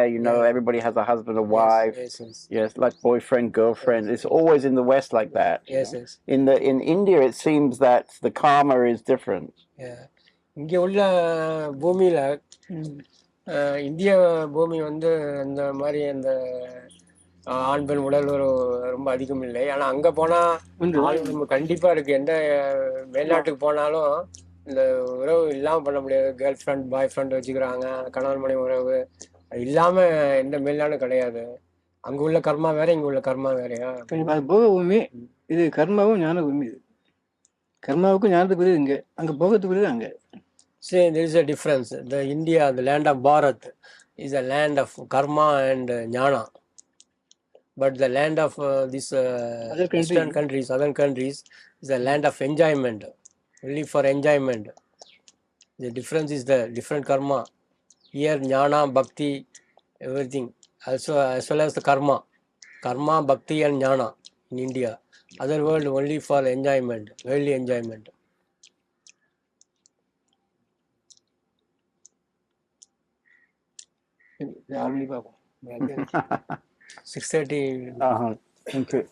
[SPEAKER 3] everybody has a husband or wife. Yes, like boyfriend, girlfriend. It's always in the West like that.
[SPEAKER 4] Yes, yes.
[SPEAKER 3] In India, it seems that the karma is different.
[SPEAKER 4] Yeah. இங்கே உள்ள பூமியில் இந்திய பூமி வந்து அந்த மாதிரி அந்த ஆண் பெண் உடல் உறவு ரொம்ப அதிகம் இல்லை. ஆனால் அங்கே போனால் ஆள் கண்டிப்பாக இருக்குது. எந்த வெளிநாட்டுக்கு போனாலும் இந்த உறவு இல்லாமல் பண்ண முடியாது. கேர்ள் ஃப்ரெண்ட் பாய் ஃப்ரெண்ட் வச்சுக்கிறாங்க, கணவன் மனைவி உறவு இல்லாமல் எந்த மேல்நாடும் கிடையாது. அங்கே உள்ள கர்மா வேற, இங்கே உள்ள கர்மா வேறையா?
[SPEAKER 2] அது போக பூமி, இது கர்மாவும் ஞான பூமி. இது கர்மாவுக்கும் ஞானத்துக்கு இருக்குது இங்கே, அங்கே போகிறதுக்கு இருக்குது அங்கே.
[SPEAKER 4] See, there is a difference. The India, the land of Bharat, is a land of karma and jnana. But the land of these Western countries, southern countries, is a land of enjoyment, only for enjoyment. The difference is the different karma. Here, jnana, bhakti, everything. Also, as well as the karma, bhakti, and jnana in India. Other world only for enjoyment, worldly enjoyment.
[SPEAKER 2] Already பார்ப்போம்.
[SPEAKER 4] 6:30.
[SPEAKER 3] Thank you.